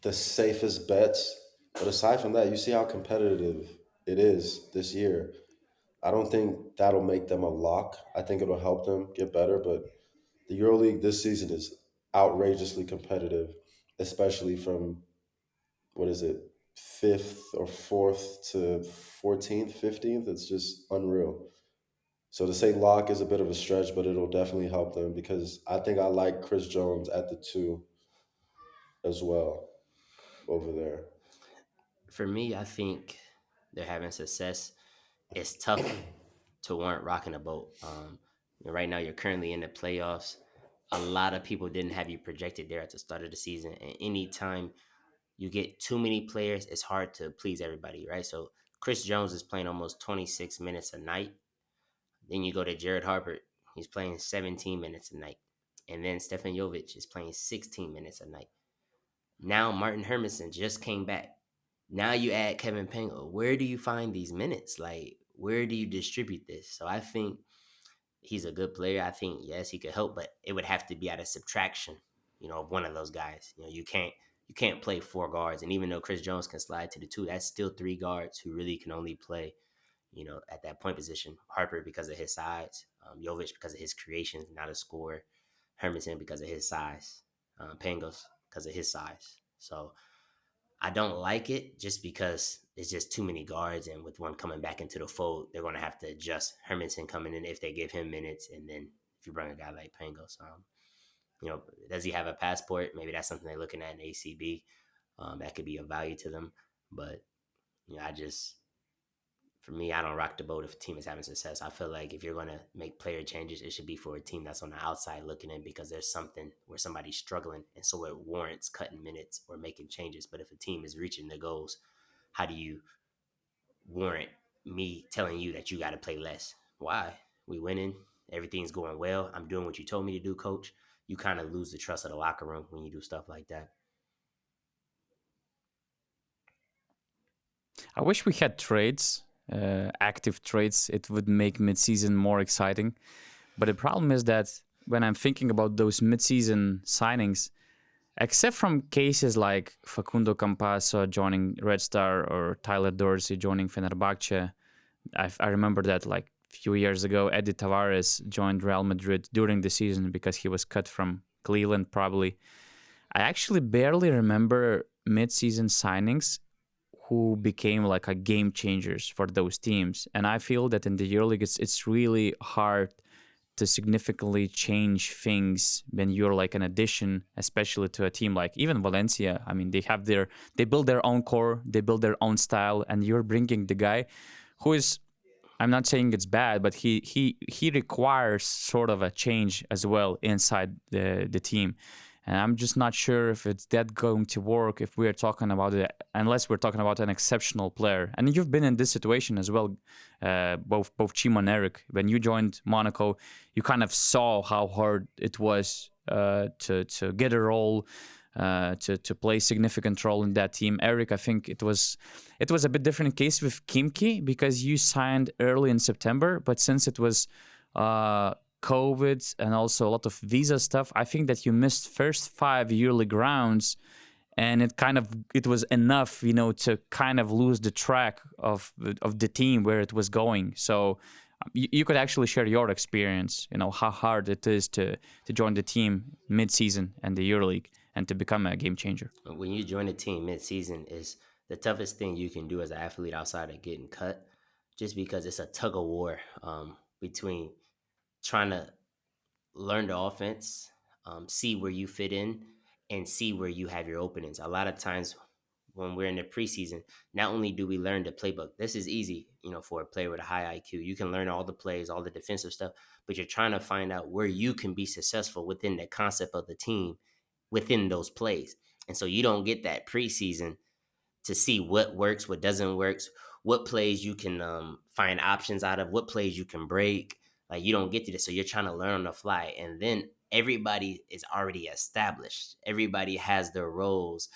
the safest bets. But aside from that, you see how competitive it is this year. I don't think that'll make them a lock. I think it'll help them get better. But the EuroLeague this season is outrageously competitive, especially from, what is it, 5th or 4th to 14th, 15th. It's just unreal. So to say lock is a bit of a stretch, but it'll definitely help them because I think I like Chris Jones at the 2 as well over there. For me, I think they're having success. It's tough to warrant rocking a boat. Right now, you're currently in the playoffs. A lot of people didn't have you projected there at the start of the season. And anytime you get too many players, it's hard to please everybody, right? So Chris Jones is playing almost 26 minutes a night. Then you go to Jared Harper. He's playing 17 minutes a night. And then Stefan Jovic is playing 16 minutes a night. Now Martin Hermanson just came back. Now you add Kevin Pangos. Where do you find these minutes? Like, where do you distribute this? So I think he's a good player. I think, yes, he could help, but it would have to be at a subtraction, of one of those guys. You can't play 4 guards. And even though Chris Jones can slide to the 2, that's still 3 guards who really can only play, at that point position. Harper because of his size, Jovic because of his creations, not a scorer, Hermanson because of his size, Pangos because of his size. So I don't like it just because it's just too many guards, and with one coming back into the fold, they're going to have to adjust Hermanson coming in if they give him minutes, and then if you bring a guy like Pangos, does he have a passport? Maybe that's something they're looking at in ACB. That could be of value to them, but for me, I don't rock the boat if a team is having success. I feel like if you're going to make player changes, it should be for a team that's on the outside looking in because there's something where somebody's struggling, and so it warrants cutting minutes or making changes. But if a team is reaching their goals, how do you warrant me telling you that you got to play less? Why? We winning. Everything's going well. I'm doing what you told me to do, coach. You kind of lose the trust of the locker room when you do stuff like that. I wish we had trades. Active trades, it would make mid-season more exciting. But the problem is that when I'm thinking about those mid-season signings, except from cases like Facundo Campasso joining Red Star or Tyler Dorsey joining Fenerbahce, I remember that like a few years ago, Eddie Tavares joined Real Madrid during the season because he was cut from Cleveland probably. I actually barely remember mid-season signings who became like a game changers for those teams. And I feel that in the EuroLeague, it's really hard to significantly change things when you're like an addition, especially to a team like even Valencia. I mean, they build their own core, they build their own style, and you're bringing the guy who is, I'm not saying it's bad, but he requires sort of a change as well inside the team. And I'm just not sure if it's that going to work if we're talking about it, unless we're talking about an exceptional player. And you've been in this situation as well, both Chima and Errick. When you joined Monaco, you kind of saw how hard it was to get a role, to play significant role in that team. Errick, I think it was a bit different case with Kimki because you signed early in September, but since it was COVID and also a lot of visa stuff, I think that you missed first 5 EuroLeague rounds, and it was enough, to kind of lose the track of the team where it was going. So you could actually share your experience, how hard it is to join the team mid-season and the EuroLeague and to become a game changer. When you join a team mid-season, is the toughest thing you can do as an athlete outside of getting cut, just because it's a tug of war between trying to learn the offense, see where you fit in, and see where you have your openings. A lot of times when we're in the preseason, not only do we learn the playbook, this is easy, for a player with a high IQ. You can learn all the plays, all the defensive stuff, but you're trying to find out where you can be successful within the concept of the team within those plays. And so you don't get that preseason to see what works, what doesn't work, what plays you can find options out of, what plays you can break. Like, you don't get to this. So you're trying to learn on the fly. And then everybody is already established. Everybody has their roles,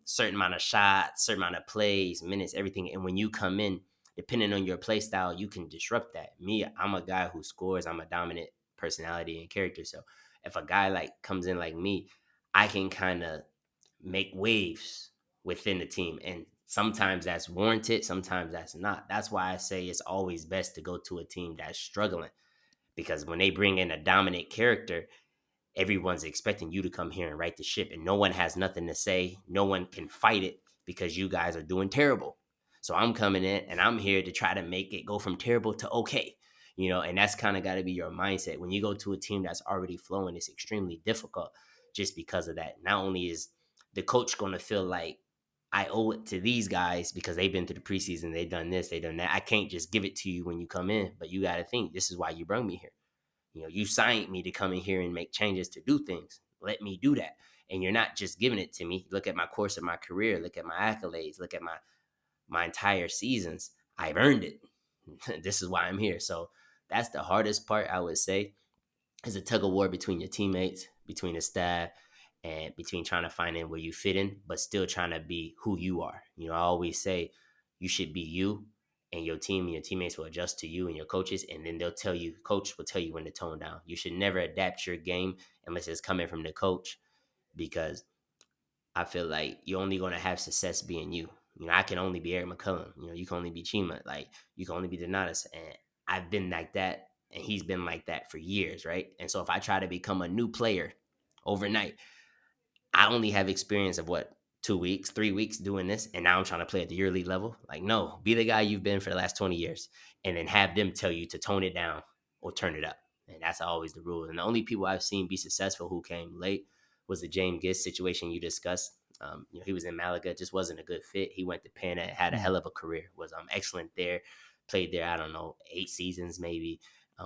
certain amount of shots, certain amount of plays, minutes, everything. And when you come in, depending on your play style, you can disrupt that. Me, I'm a guy who scores. I'm a dominant personality and character. So if a guy comes in like me, I can kind of make waves within the team. And sometimes that's warranted, sometimes that's not. That's why I say it's always best to go to a team that's struggling, because when they bring in a dominant character, everyone's expecting you to come here and right the ship, and no one has nothing to say. No one can fight it because you guys are doing terrible. So I'm coming in and I'm here to try to make it go from terrible to okay. And that's kind of got to be your mindset. When you go to a team that's already flowing, it's extremely difficult just because of that. Not only is the coach going to feel like, I owe it to these guys because they've been through the preseason, they've done this, they've done that. I can't just give it to you when you come in, but you got to think, this is why you brought me here. You signed me to come in here and make changes to do things. Let me do that. And you're not just giving it to me. Look at my course of my career. Look at my accolades. Look at my entire seasons. I've earned it. This is why I'm here. So that's the hardest part, I would say, is a tug of war between your teammates, between the staff, and between trying to find in where you fit in, but still trying to be who you are. I always say you should be you, and your team and your teammates will adjust to you and your coaches, and then coach will tell you when to tone down. You should never adapt your game unless it's coming from the coach, because I feel like you're only going to have success being you. I can only be Errick McCollum. You can only be Chima. You can only be Tadas. And I've been like that, and he's been like that for years, right? And so if I try to become a new player overnight, I only have experience of 2 weeks, 3 weeks doing this, and now I'm trying to play at the EuroLeague level. No, be the guy you've been for the last 20 years, and then have them tell you to tone it down or turn it up. And that's always the rule. And the only people I've seen be successful who came late was the James Gist situation you discussed. He was in Malaga, just wasn't a good fit. He went to Pana, had a hell of a career, was excellent there, played there, I don't know, 8 seasons maybe,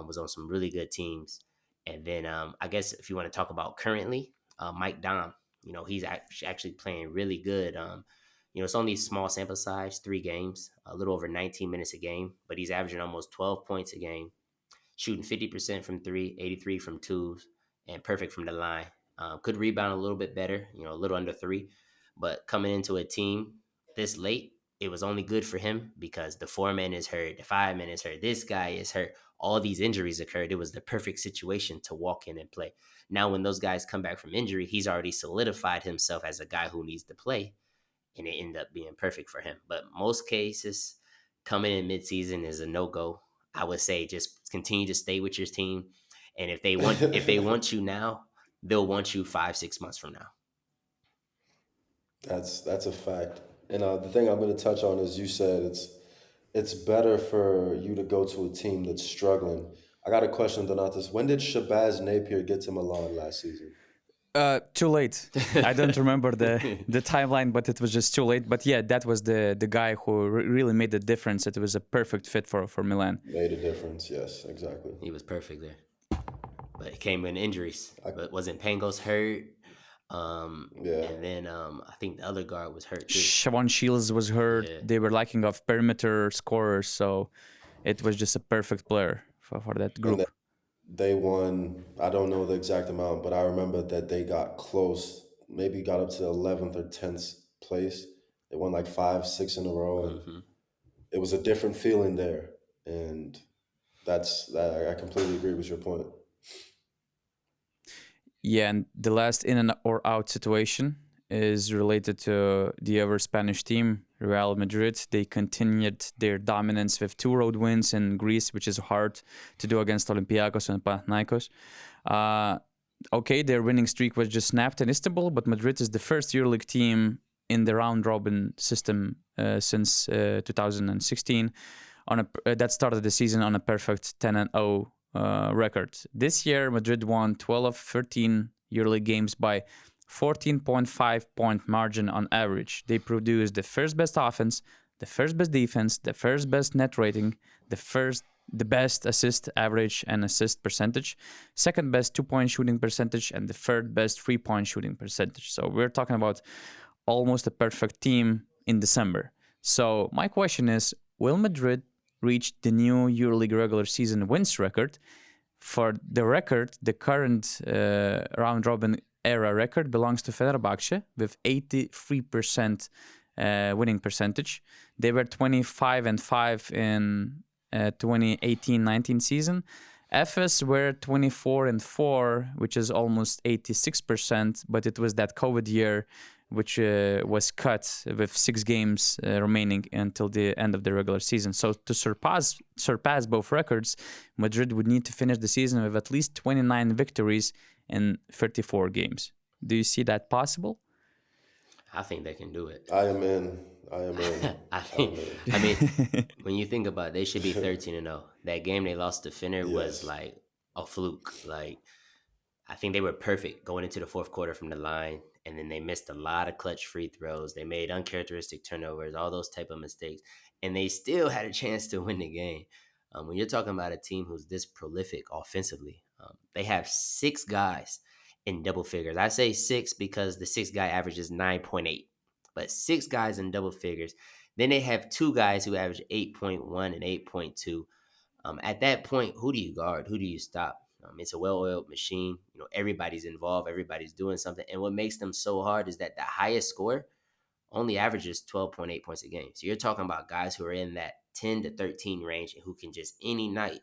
was on some really good teams. And then I guess if you want to talk about currently, Mike Dom, he's actually playing really good. It's only small sample size, 3 games, a little over 19 minutes a game, but he's averaging almost 12 points a game, shooting 50% from 3, 83 from 2s, and perfect from the line. Could rebound a little bit better, a little under 3, but coming into a team this late, it was only good for him because the 4-man is hurt, the 5-man is hurt, this guy is hurt. All these injuries occurred. It was the perfect situation to walk in and play. Now, when those guys come back from injury, he's already solidified himself as a guy who needs to play, and it ended up being perfect for him. But most cases, coming in midseason is a no-go. I would say just continue to stay with your team, and if they want you now, they'll want you 5-6 months from now. That's a fact. And the thing I'm going to touch on is, you said it's better for you to go to a team that's struggling. I got a question, Donatas. When did Shabazz Napier get to Milan last season? Too late. I don't remember the timeline, but it was just too late. But yeah, that was the guy who really made the difference. It was a perfect fit for Milan. Made a difference, yes, exactly. He was perfect there. But it came in injuries. But wasn't Pangos hurt? Yeah. And then I think the other guard was hurt too. Siobhan Shields was hurt. Yeah. They were lacking of perimeter scorers, so it was just a perfect player for that group. They won, I don't know the exact amount, but I remember that they got close, maybe got up to 11th or 10th place. They won like 5, 6 in a row, and it was a different feeling there. And I completely agree with your point. Yeah, and the last in and or out situation is related to the other Spanish team, Real Madrid. They continued their dominance with 2 road wins in Greece, which is hard to do against Olympiacos and Panathinaikos. Okay, their winning streak was just snapped in Istanbul, but Madrid is the first EuroLeague team in the round robin system since 2016 that started the season on a perfect 10-0 record. This year, Madrid won 12 of 13 EuroLeague games by 14.5 point margin on average. They produced the first best offense, the first best defense, the first best net rating, the best assist average and assist percentage, second best 2-point shooting percentage, and the third best 3-point shooting percentage. So we're talking about almost a perfect team in December. So my question is, will Madrid reach the new EuroLeague regular season wins record? For the record, the current round robin era record belongs to Fenerbahce with 83% winning percentage. They were 25-5 in 2018-19 season. FS were 24-4, which is almost 86%, but it was that COVID year which was cut with 6 games remaining until the end of the regular season. So to surpass both records, Madrid would need to finish the season with at least 29 victories in 34 games. Do you see that possible? I think they can do it. I am in. I am in. I mean, when you think about it, they should be 13-0. That game they lost to Fener was like a fluke. Like, I think they were perfect going into the fourth quarter from the line, and then they missed a lot of clutch free throws. They made uncharacteristic turnovers, all those type of mistakes, and they still had a chance to win the game. When you're talking about a team who's this prolific offensively, they have 6 guys in double figures. I say 6 because the 6th guy averages 9.8, but 6 guys in double figures. Then they have 2 guys who average 8.1 and 8.2. At that point, who do you guard? Who do you stop? It's a well-oiled machine. Everybody's involved. Everybody's doing something. And what makes them so hard is that the highest score only averages 12.8 points a game. So you're talking about guys who are in that 10 to 13 range and who can just any night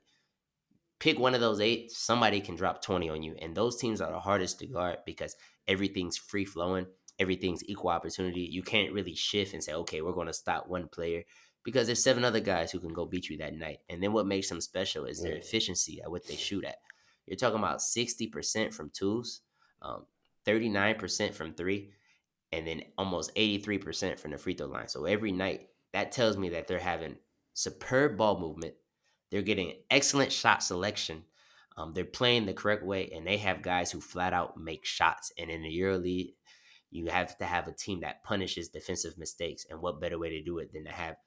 pick one of those 8, somebody can drop 20 on you. And those teams are the hardest to guard because everything's free flowing. Everything's equal opportunity. You can't really shift and say, okay, we're going to stop one player because there's 7 other guys who can go beat you that night. And then what makes them special is their efficiency at what they shoot at. You're talking about 60% from twos, 39% from 3, and then almost 83% from the free throw line. So every night, that tells me that they're having superb ball movement. They're getting excellent shot selection. They're playing the correct way, and they have guys who flat out make shots. And in the EuroLeague, you have to have a team that punishes defensive mistakes. And what better way to do it than to have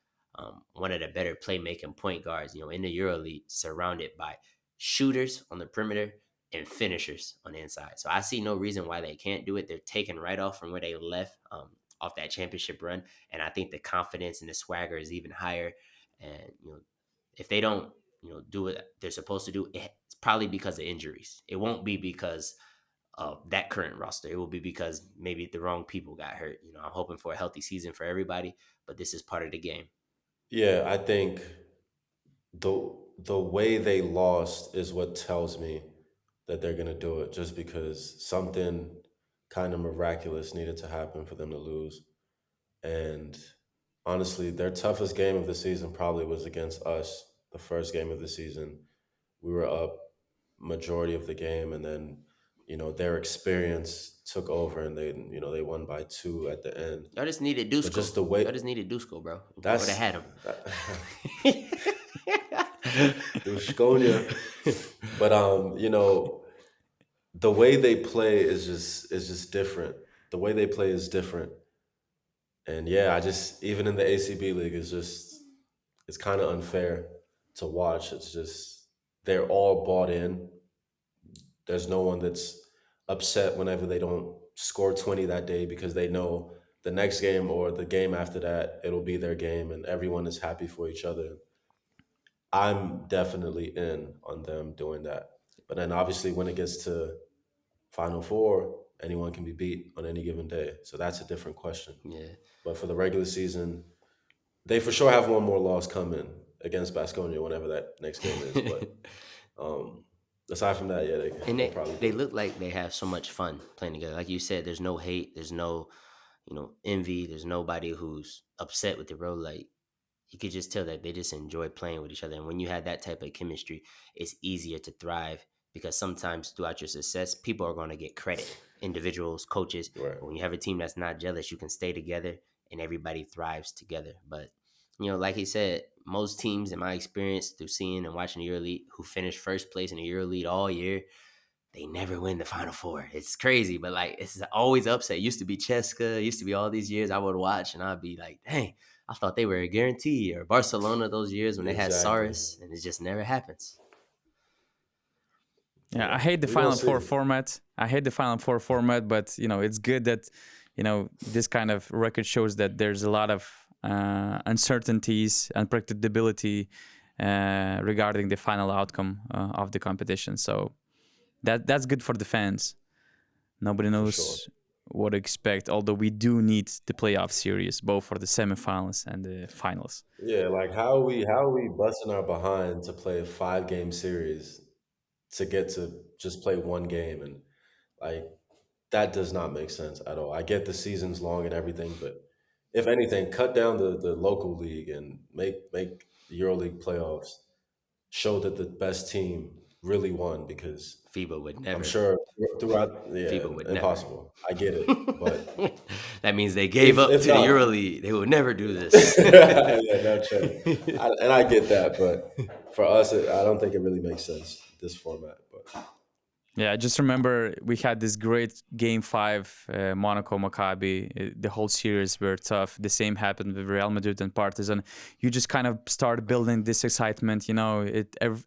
one of the better playmaking point guards, in the EuroLeague, surrounded by shooters on the perimeter and finishers on the inside. So I see no reason why they can't do it. They're taking right off from where they left off that championship run. And I think the confidence and the swagger is even higher. And, if they don't, do what they're supposed to do, it's probably because of injuries. It won't be because of that current roster. It will be because maybe the wrong people got hurt. I'm hoping for a healthy season for everybody, but this is part of the game. Yeah, I think the way they lost is what tells me that they're gonna do it. Just because something kind of miraculous needed to happen for them to lose, and honestly, their toughest game of the season probably was against us. The first game of the season, we were up majority of the game, and then their experience took over, and they won by 2 at the end. Y'all just needed Dusko. But just the way Y'all just needed Dusko, bro. Would that's have had him. Duskonia. But the way they play is just different. The way they play is different. And yeah, I just even in the ACB league it's kind of unfair to watch. It's just they're all bought in. There's no one that's upset whenever they don't score 20 that day because they know the next game or the game after that it'll be their game and everyone is happy for each other. I'm definitely in on them doing that. But then obviously when it gets to Final Four, anyone can be beat on any given day. So that's a different question. Yeah. But for the regular season, they for sure have one more loss coming. against Baskonia whenever that next game is. But aside from that, yeah, And they probably they look like they have so much fun playing together. Like you said, there's no hate, there's no, envy, there's nobody who's upset with the role. Like you could just tell that they just enjoy playing with each other. And when you have that type of chemistry, it's easier to thrive because sometimes throughout your success, people are going to get credit, individuals, coaches. Right. But when you have a team that's not jealous, you can stay together and everybody thrives together. But, like he said, most teams in my experience through seeing and watching the EuroLeague who finish first place in the EuroLeague all year, they never win the Final Four. It's crazy, but like it's always upset. It used to be Cheska. It used to be all these years I would watch and I'd be like, dang, I thought they were a guarantee. Or Barcelona those years when they had Saris, and it just never happens. Yeah, I hate the Final Four format. But it's good that this kind of record shows that there's a lot of uncertainties, unpredictability regarding the final outcome of the competition. So that's good for the fans. Nobody knows what to expect, although we do need the playoff series, both for the semifinals and the finals. Yeah, like how are we busting our behind to play a 5-game series to get to just play one game, and like that does not make sense at all. I get the season's long and everything, but if anything, cut down the local league and make the EuroLeague playoffs show that the best team really won, because FIBA would never. I'm sure throughout FIBA would impossible. Never. I get it, but that means they gave up to the EuroLeague. They would never do this. No chance. And I get that, but for us, I don't think it really makes sense, this format. But yeah, I just remember we had this great Game 5, Monaco Maccabi. The whole series were tough. The same happened with Real Madrid and Partizan. You just kind of start building this excitement.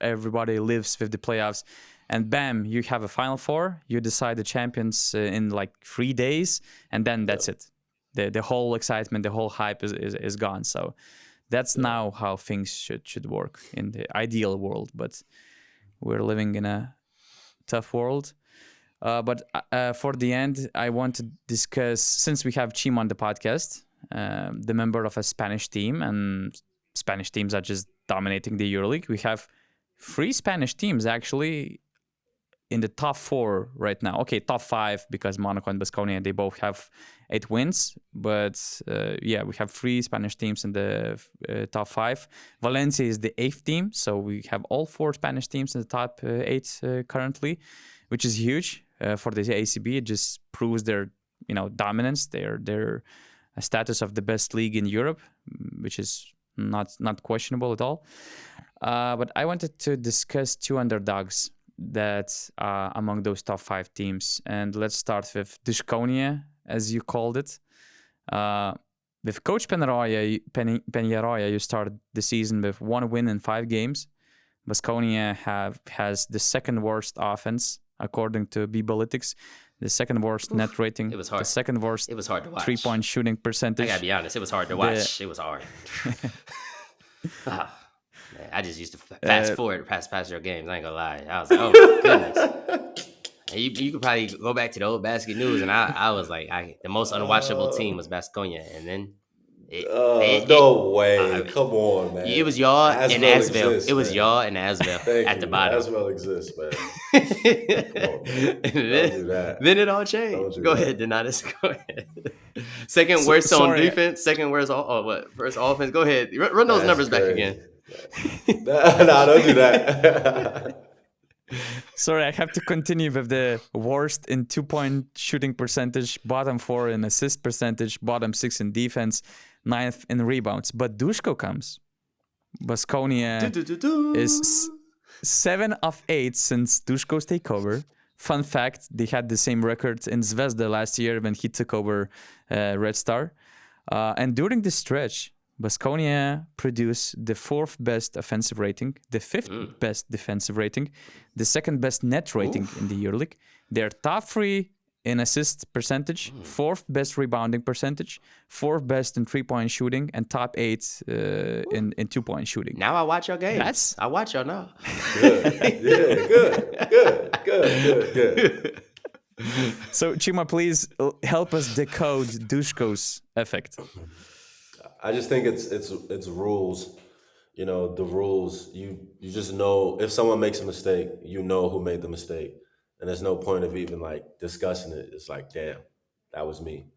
Everybody lives with the playoffs. And bam, you have a Final Four. You decide the champions in like 3 days. And then that's it. The whole excitement, the whole hype is gone. So that's now how things should work in the ideal world. But we're living in a tough world. But for the end, I want to discuss, since we have Chima on the podcast, the member of a Spanish team, and Spanish teams are just dominating the EuroLeague. We have 3 Spanish teams actually in the top 4 right now. Okay, top 5 because Monaco and Baskonia, they both have 8 wins. But we have 3 Spanish teams in the top 5. Valencia is the 8th team, so we have all 4 Spanish teams in the top 8 currently, which is huge for the ACB. It just proves their dominance, their status of the best league in Europe, which is not questionable at all. But I wanted to discuss 2 underdogs that are among those top 5 teams. And let's start with Duskonia, as you called it. With Coach Peñarroya, you started the season with 1 win in 5 games. Baskonia has the second worst offense, according to Bibalytics. The second worst net rating. It was hard. The second worst. It was hard to watch. 3-point shooting percentage. I gotta be honest. It was hard to watch. It was hard. I just used to fast forward past your games. I ain't gonna lie. I was like, oh my goodness. You could probably go back to the old BasketNews, and I was like, the most unwatchable team was Baskonia, and then no way. Come on, man. It was y'all and Asvel. Exists, it was man. y'all and Asvel at the bottom. Asvel exists, man. Come on, man. Don't do that. Then it all changed. Go ahead, Donatus. Go ahead. Second worst on defense. Second worst first offense. Go ahead. Run those numbers back again. No, don't do that. Sorry, I have to continue with the worst in 2-point shooting percentage, bottom 4 in assist percentage, bottom 6 in defense, 9th in rebounds. But Dusko comes. Baskonia is 7 of 8 since Dusko's takeover. Fun fact, they had the same record in Zvezda last year when he took over Red Star. And during this stretch, Baskonia produced the 4th best offensive rating, the 5th best defensive rating, the 2nd best net rating in the EuroLeague. They're top 3 in assist percentage, 4th best rebounding percentage, 4th best in 3-point shooting, and top 8 in 2-point shooting. Now I watch your games. I watch y'all now. Good. Yeah, good. So, Chima, please help us decode Dusko's effect. I just think it's rules. you know, the rules. You just know if someone makes a mistake, you know who made the mistake, and there's no point of even like discussing it. It's like, damn, that was me.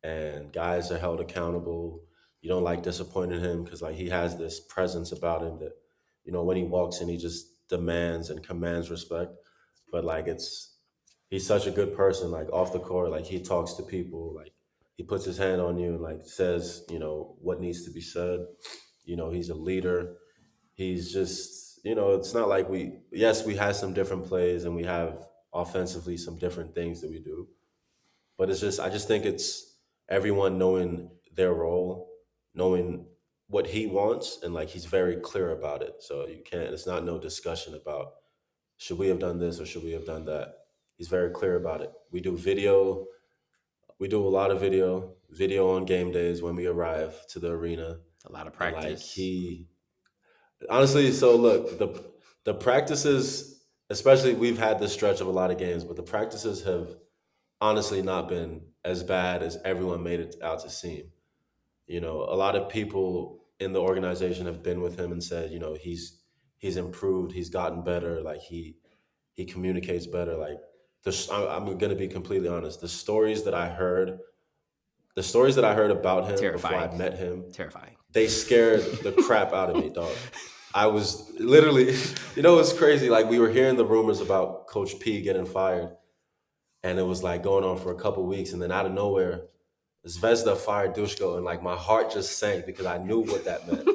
And guys are held accountable. You don't like disappointing him because like he has this presence about him that, you know, when he walks in, he just demands and commands respect. But like he's such a good person. Like off the court, like he talks to people. Like he puts his hand on you and like says, you know, what needs to be said. You know, he's a leader. He's just, you know, it's not like we have some different plays and we have offensively some different things that we do, but it's just I just think it's everyone knowing their role, knowing what he wants, and like he's very clear about it. So you can't. It's not no discussion about should we have done this or should we have done that. He's very clear about it. We do video. We do a lot of video on game days when we arrive to the arena, A lot of and like practice. he honestly. So look, the practices, especially we've had this stretch of a lot of games, but the practices have honestly not been as bad as everyone made it out to seem. You know, a lot of people in the organization have been with him and said, you know, he's improved, he's gotten better, like he communicates better. Like I'm going to be completely honest. The stories that I heard about him before I Terrifying. met him, Terrifying. they scared the crap out of me, dog. I was literally, you know, it's crazy. Like we were hearing the rumors about Coach P getting fired, and it was like going on for a couple weeks, and then out of nowhere, Zvezda fired Dusko, and like my heart just sank because I knew what that meant.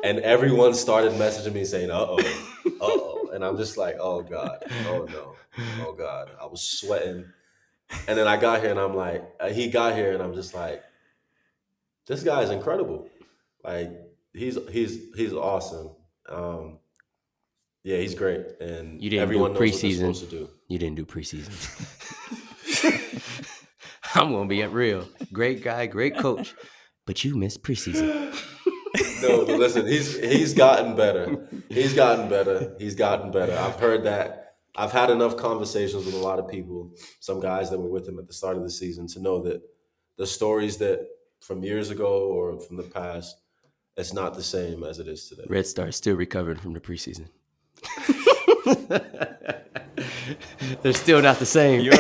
And everyone started messaging me saying, and I'm just like, oh God, oh no, oh God. I was sweating. And then I got here and I'm like, he got here and I'm just like, this guy is incredible. Like he's awesome. Um, yeah, he's great. And You didn't do everyone knows what they're preseason. supposed to do. You didn't do preseason. I'm gonna be real. Great guy, great coach, but you missed preseason. No, but listen, he's gotten better. He's gotten better. He's gotten better. I've heard that. I've had enough conversations with a lot of people, some guys that were with him at the start of the season, to know that the stories that from years ago or from the past, it's not the same as it is today. Red Star still recovering from the preseason. They're still not the same. You're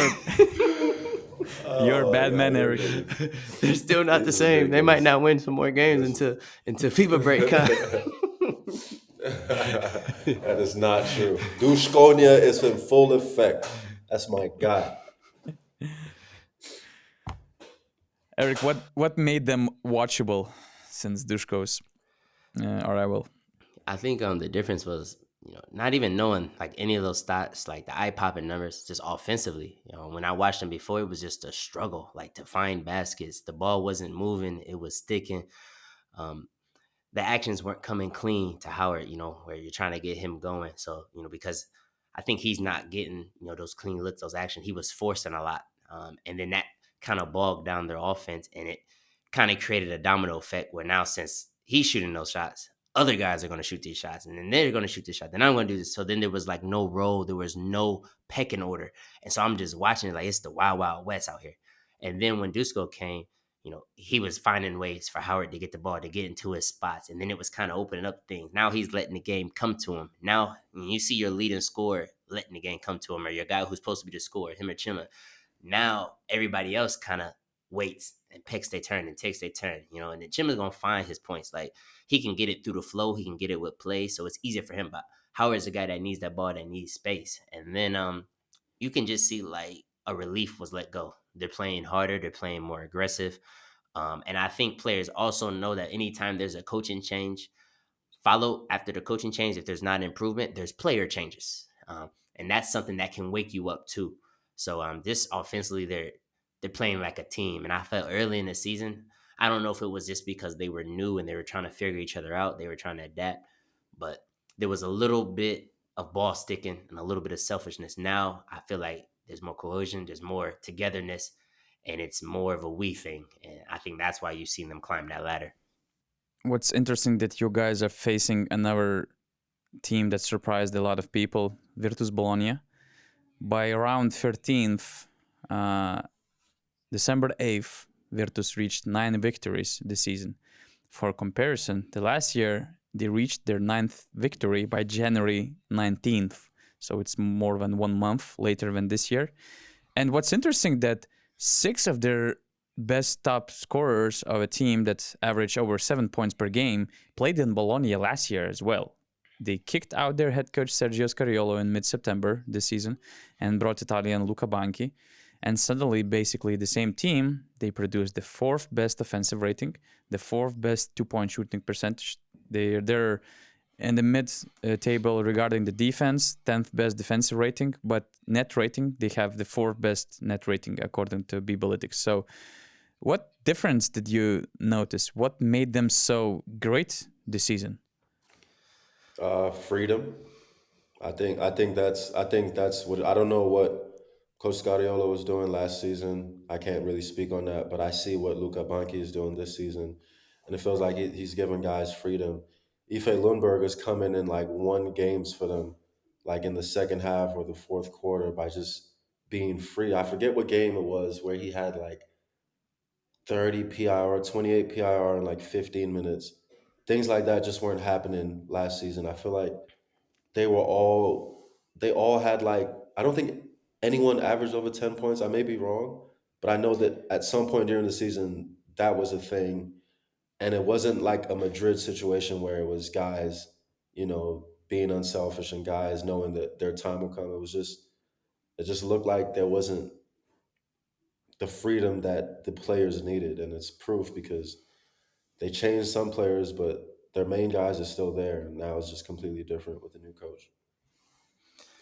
a bad man, Errick. They're still not the same. They might not win some more games until FIBA break. That is not true. Duskonia is in full effect. That's my guy. Errick, what made them watchable since Dusko's arrival? I think the difference was, not even knowing like any of those stats, like the eye popping numbers, just offensively. When I watched them before, it was just a struggle, like to find baskets. The ball wasn't moving; it was sticking. The actions weren't coming clean to Howard. Where you're trying to get him going. So because I think he's not getting those clean looks, those actions. He was forcing a lot, and then that kind of bogged down their offense, and it kind of created a domino effect where now since he's shooting those shots, other guys are going to shoot these shots, and then they're going to shoot this shot. Then I'm going to do this. So then there was like no role. There was no pecking order. And so I'm just watching it like it's the wild, wild west out here. And then when Dusko came, he was finding ways for Howard to get the ball, to get into his spots. And then it was kind of opening up things. Now he's letting the game come to him. Now, when you see your leading scorer letting the game come to him, or your guy who's supposed to be the scorer, him or Chima, now everybody else kind of waits and picks their turn and takes their turn, and then Chima's going to find his points. Like he can get it through the flow. He can get it with play. So it's easier for him. But Howard's a guy that needs that ball, that needs space. And then you can just see like a relief was let go. They're playing harder. They're playing more aggressive. And I think players also know that anytime there's a coaching change, follow after the coaching change. If there's not improvement, there's player changes. And that's something that can wake you up too. So this offensively, they're playing like a team. And I felt early in the season, I don't know if it was just because they were new and they were trying to figure each other out. They were trying to adapt. But there was a little bit of ball sticking and a little bit of selfishness. Now I feel like there's more cohesion, there's more togetherness, and it's more of a we thing. And I think that's why you've seen them climb that ladder. What's interesting that you guys are facing another team that surprised a lot of people, Virtus Bologna. By around 13th, December 8th, Virtus reached 9 victories this season. For comparison, the last year they reached their 9th victory by January 19th. So it's more than 1 month later than this year. And what's interesting that 6 of their best top scorers of a team that averaged over 7 points per game played in Bologna last year as well. They kicked out their head coach Sergio Scariolo in mid-September this season and brought Italian Luca Banchi. And suddenly, basically the same team, they produced the 4th best offensive rating, the 4th best two-point shooting percentage. They're in the mid-table regarding the defense, 10th best defensive rating, but net rating, they have the 4th best net rating according to Bibalytics. So what difference did you notice? What made them so great this season? Freedom. I think that's what I don't know what Coach Scariolo was doing last season. I can't really speak on that, but I see what Luca Banchi is doing this season, and it feels like he's giving guys freedom. Ife Lundberg is coming in like won games for them, like in the second half or the fourth quarter by just being free. I forget what game it was where he had like 30 PIR, 28 PIR in like 15 minutes. Things like that just weren't happening last season. I feel like they were all they all had like I don't think anyone averaged over 10 points. I may be wrong, but I know that at some point during the season that was a thing. And it wasn't like a Madrid situation where it was guys, being unselfish and guys knowing that their time will come. It just looked like there wasn't the freedom that the players needed. And it's proof because they changed some players, but their main guys are still there. And now it's just completely different with the new coach.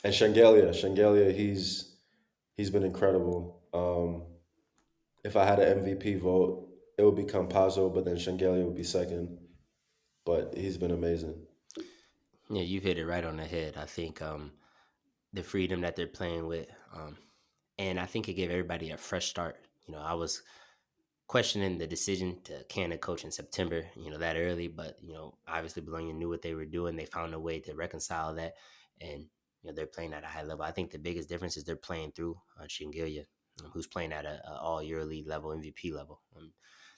And Shengelia, he's been incredible. If I had an MVP vote, it would be Campazzo, but then Shengelia would be second. But he's been amazing. Yeah, you hit it right on the head. I think the freedom that they're playing with, and I think it gave everybody a fresh start. I was questioning the decision to can a coach in September, that early, but obviously Bologna knew what they were doing. They found a way to reconcile that, and they're playing at a high level. I think the biggest difference is they're playing through Shingelia, who's playing at a all EuroLeague level, MVP level.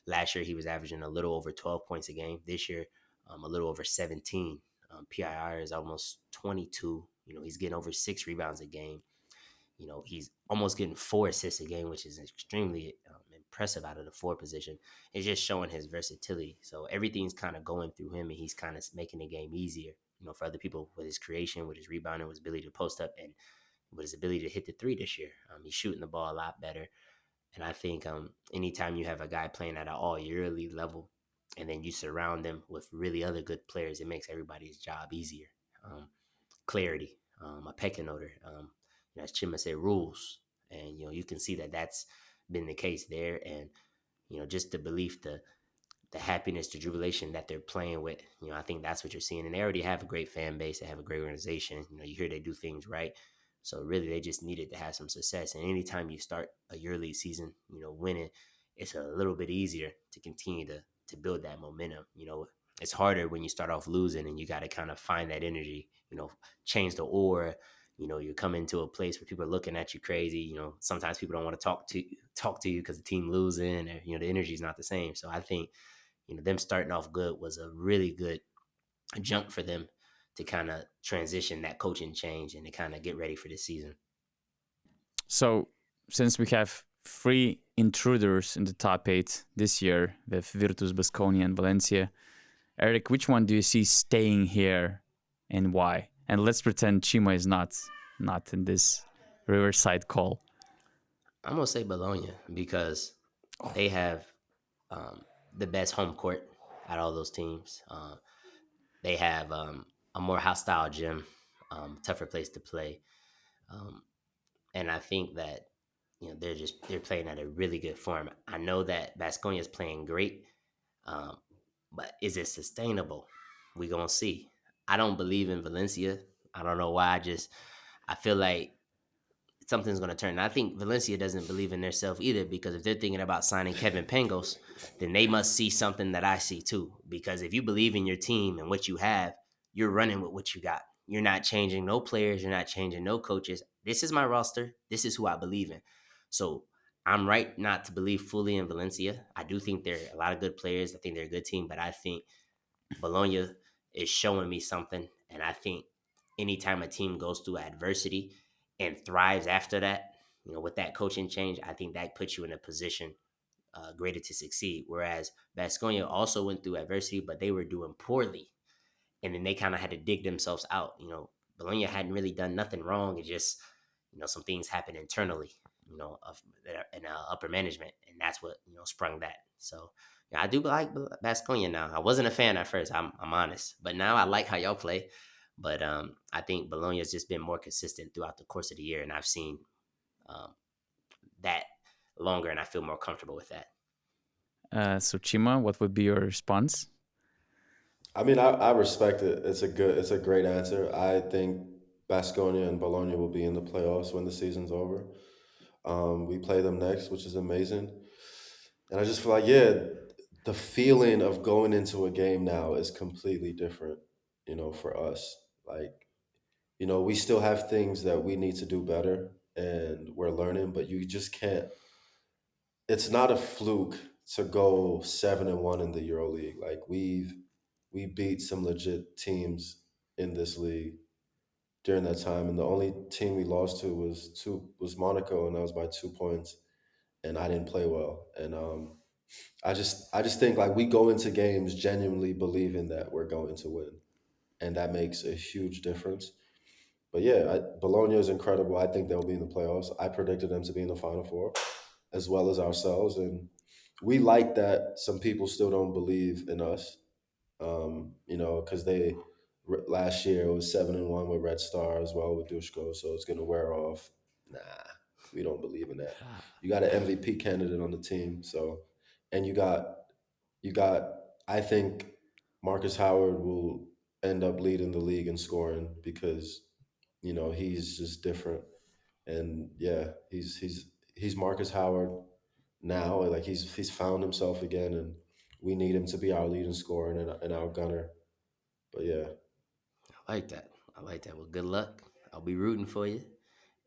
Last year he was averaging a little over 12 points a game. This year, a little over 17. PIR is almost 22. He's getting over 6 rebounds a game. He's almost getting 4 assists a game, which is extremely impressive out of the 4 position. It's just showing his versatility. So everything's kind of going through him, and he's kind of making the game easier, for other people with his creation, with his rebounding, with his ability to post up, and with his ability to hit the 3 this year. He's shooting the ball a lot better. And I think anytime you have a guy playing at an all EuroLeague level, and then you surround them with really other good players, it makes everybody's job easier. Clarity, a pecking order. As Chima said, rules. And, you can see that that's been the case there. And, just the belief, the happiness, the jubilation that they're playing with, I think that's what you're seeing. And they already have a great fan base. They have a great organization. You hear they do things right. So really, they just needed to have some success. And anytime you start a EuroLeague season, winning, it's a little bit easier to continue to build that momentum. It's harder when you start off losing and you got to kind of find that energy, change the aura. You come into a place where people are looking at you crazy. Sometimes people don't want to talk to you because the team losing, or the energy is not the same. So I think them starting off good was a really good jump for them to kind of transition that coaching change and to kind of get ready for this season. So since we have 3 intruders in the top 8 this year with Virtus, Baskonia, and Valencia, Errick, which one do you see staying here and why? And let's pretend Chima is not in this Riverside call. I'm going to say Bologna because they have the best home court out of all those teams. They have a more hostile gym, tougher place to play. And I think that, they're playing at a really good form. I know that Baskonia is playing great, but is it sustainable? We're going to see. I don't believe in Valencia. I don't know why. I feel like something's going to turn. I think Valencia doesn't believe in themselves either, because if they're thinking about signing Kevin Pangos, then they must see something that I see too. Because if you believe in your team and what you have, you're running with what you got. You're not changing no players. You're not changing no coaches. This is my roster. This is who I believe in. So I'm right not to believe fully in Valencia. I do think they're a lot of good players. I think they're a good team, but I think Bologna is showing me something. And I think anytime a team goes through adversity and thrives after that, with that coaching change, I think that puts you in a position greater to succeed. Whereas Baskonia also went through adversity, but they were doing poorly, and then they kind of had to dig themselves out. Bologna hadn't really done nothing wrong. It just, some things happened internally, in upper management, and that's what sprung that. So yeah, I do like Baskonia now. I wasn't a fan at first. I'm honest, but now I like how y'all play. But I think Bologna has just been more consistent throughout the course of the year, and I've seen um, that longer, and I feel more comfortable with that. So Chima, what would be your response? I mean, I respect it. It's a great answer. I think Baskonia and Bologna will be in the playoffs when the season's over. We play them next, which is amazing. And I just feel like, yeah, the feeling of going into a game now is completely different, for us. Like, we still have things that we need to do better and we're learning, but you just can't. It's not a fluke to go 7-1 in the EuroLeague. Like we beat some legit teams in this league during that time, and the only team we lost to was Monaco, and that was by 2 points. And I didn't play well, and I just think like we go into games genuinely believing that we're going to win, and that makes a huge difference. But yeah, Bologna is incredible. I think they'll be in the playoffs. I predicted them to be in the Final Four, as well as ourselves, and we like that. Some people still don't believe in us, because last year it was 7-1 with Red Star as well with Dusko, so it's gonna wear off. Nah, we don't believe in that. You got an MVP candidate on the team, so and you got. I think Marcus Howard will end up leading the league in scoring because he's just different, and yeah, he's Marcus Howard now. Like he's found himself again, and we need him to be our leading scorer and our gunner. But yeah, I like that. I like that. Well, good luck. I'll be rooting for you,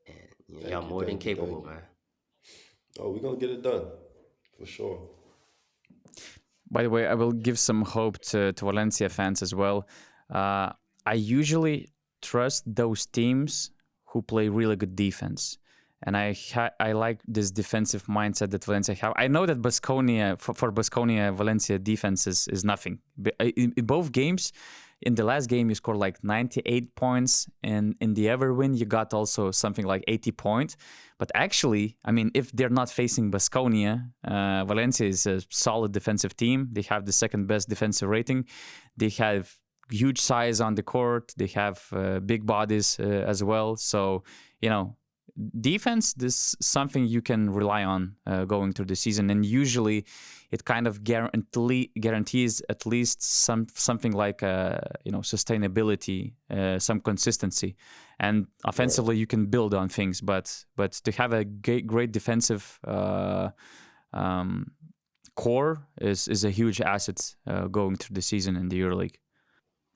and y'all thank you, more than thank you, capable, thank you. man. Oh, we're gonna get it done for sure. By the way, I will give some hope to Valencia fans as well. I usually trust those teams who play really good defense. And I like this defensive mindset that Valencia have. I know that Baskonia, for Baskonia, Valencia defense is nothing. In both games, in the last game, you scored like 98 points. And in the ever win, you got also something like 80 points. But actually, I mean, if they're not facing Baskonia, Valencia is a solid defensive team. They have the second best defensive rating. They have huge size on the court. They have big bodies as well. So, defense, this is something you can rely on going through the season, and usually it kind of guarantees at least something like sustainability, some consistency, and offensively you can build on things. But to have a great defensive core is a huge asset going through the season in the EuroLeague.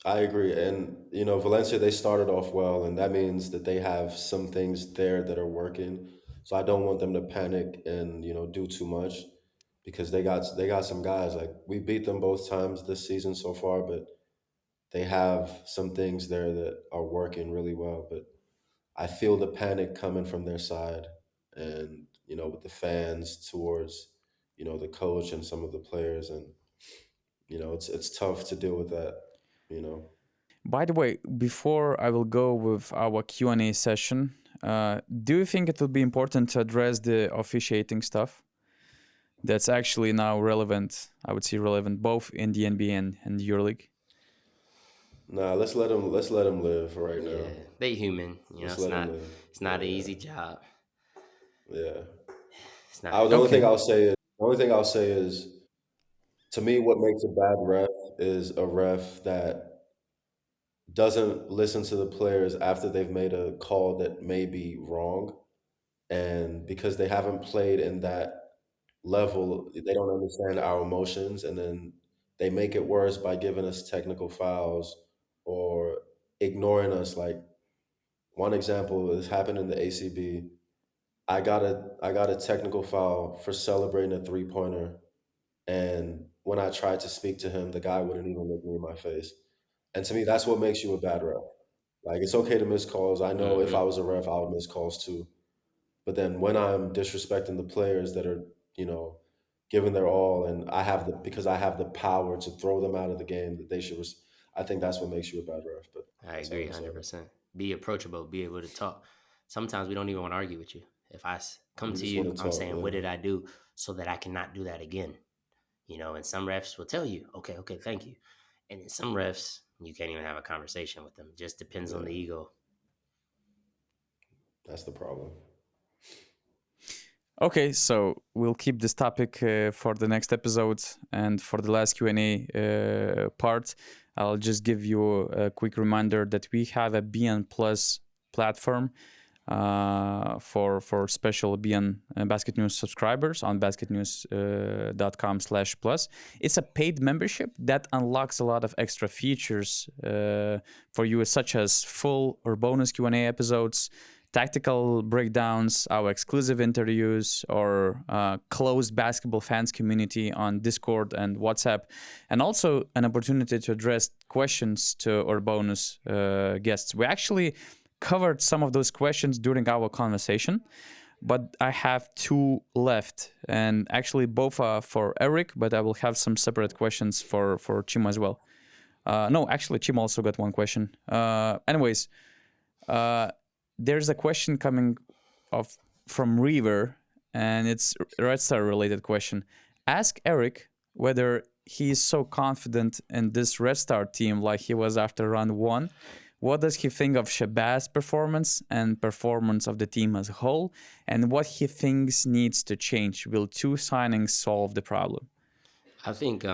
I agree, and Valencia, they started off well, and that means that they have some things there that are working. So I don't want them to panic and do too much because they got some guys like we beat them both times this season so far, but they have some things there that are working really well. But I feel the panic coming from their side, and with the fans towards the coach and some of the players, and it's tough to deal with that. You know. By the way, before I will go with our Q&A session, do you think it will be important to address the officiating stuff that's actually now relevant? I would say relevant both in the NBA and the EuroLeague. Nah, let's let them live for right Yeah, now. they human. Let's It's let them not live. it's Yeah, not an easy job. yeah. It's not an The only easy thing Okay. I'll say is to me what makes a bad ref is a ref that doesn't listen to the players after they've made a call that may be wrong, and because they haven't played in that level, they don't understand our emotions, and then they make it worse by giving us technical fouls or ignoring us. Like one example, this happened in the ACB. I got a technical foul for celebrating a 3 pointer, and when I tried to speak to him, the guy wouldn't even look me in my face. And to me, that's what makes you a bad ref. Like it's okay to miss calls. I know if Hmm. I was a ref, I would miss calls too. But then when I'm disrespecting the players that are, you know, giving their all, and because I have the power to throw them out of the game, that they should. I think that's what makes you a bad ref. But I that's all agree I'm saying. 100%. Be approachable, be able to talk. Sometimes we don't even want to argue with you. If come We to just you, want to I'm talk. saying, what Yeah, did I do so that I cannot do that again? And some refs will tell you, okay, okay, thank you. And then some refs, you can't even have a conversation with them. Just depends on the yeah, ego. that's the problem. Okay, so we'll keep this topic for the next episode, and for the last Q&A part, I'll just give you a quick reminder that we have a BN Plus platform for special BN Basket News subscribers on basketnews.com/plus. It's a paid membership that unlocks a lot of extra features for you, such as full or bonus Q&A episodes, tactical breakdowns, our exclusive interviews, or closed basketball fans community on Discord and WhatsApp, and also an opportunity to address questions to our bonus guests. We actually covered some of those questions during our conversation, but I have two left, and actually both are for Errick, but I will have some separate questions for Chima as well. No, actually, Chima also got one question. Anyways, there's a question coming from River, and it's a Red Star related question. Ask Errick whether he is so confident in this Red Star team like he was after round one. What does he think of Shabazz' performance and performance of the team as a whole, and what he thinks needs to change? Will two signings solve the problem? I think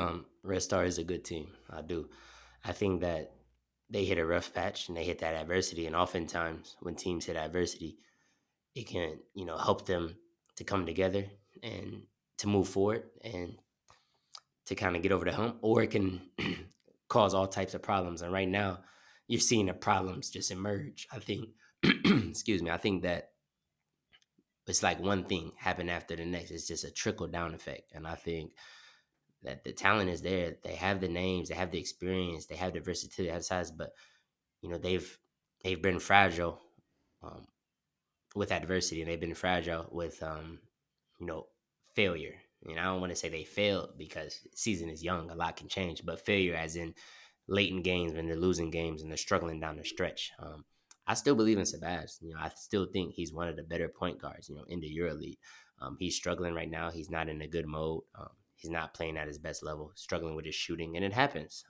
Red Star is a good team. I do. I think that they hit a rough patch and they hit that adversity. And oftentimes, when teams hit adversity, it can help them to come together and to move forward and to kind of get over the hump, or it can cause all types of problems. And right now, you're seeing the problems just emerge. I think, excuse me, I think that it's like one thing happen after the next. It's just a trickle down effect. And I think that the talent is there. They have the names, they have the experience, they have the versatility, they have size, but they've been fragile um, with adversity, and they've been fragile with you know failure. And I don't want to say they failed because season is young, a lot can change, but failure as in late in games when they're losing games and they're struggling down the stretch. I still believe in Sebas. I still think he's one of the better point guards, in the EuroLeague. He's struggling right now. He's not in a good mode. He's not playing at his best level, struggling with his shooting, and it happens.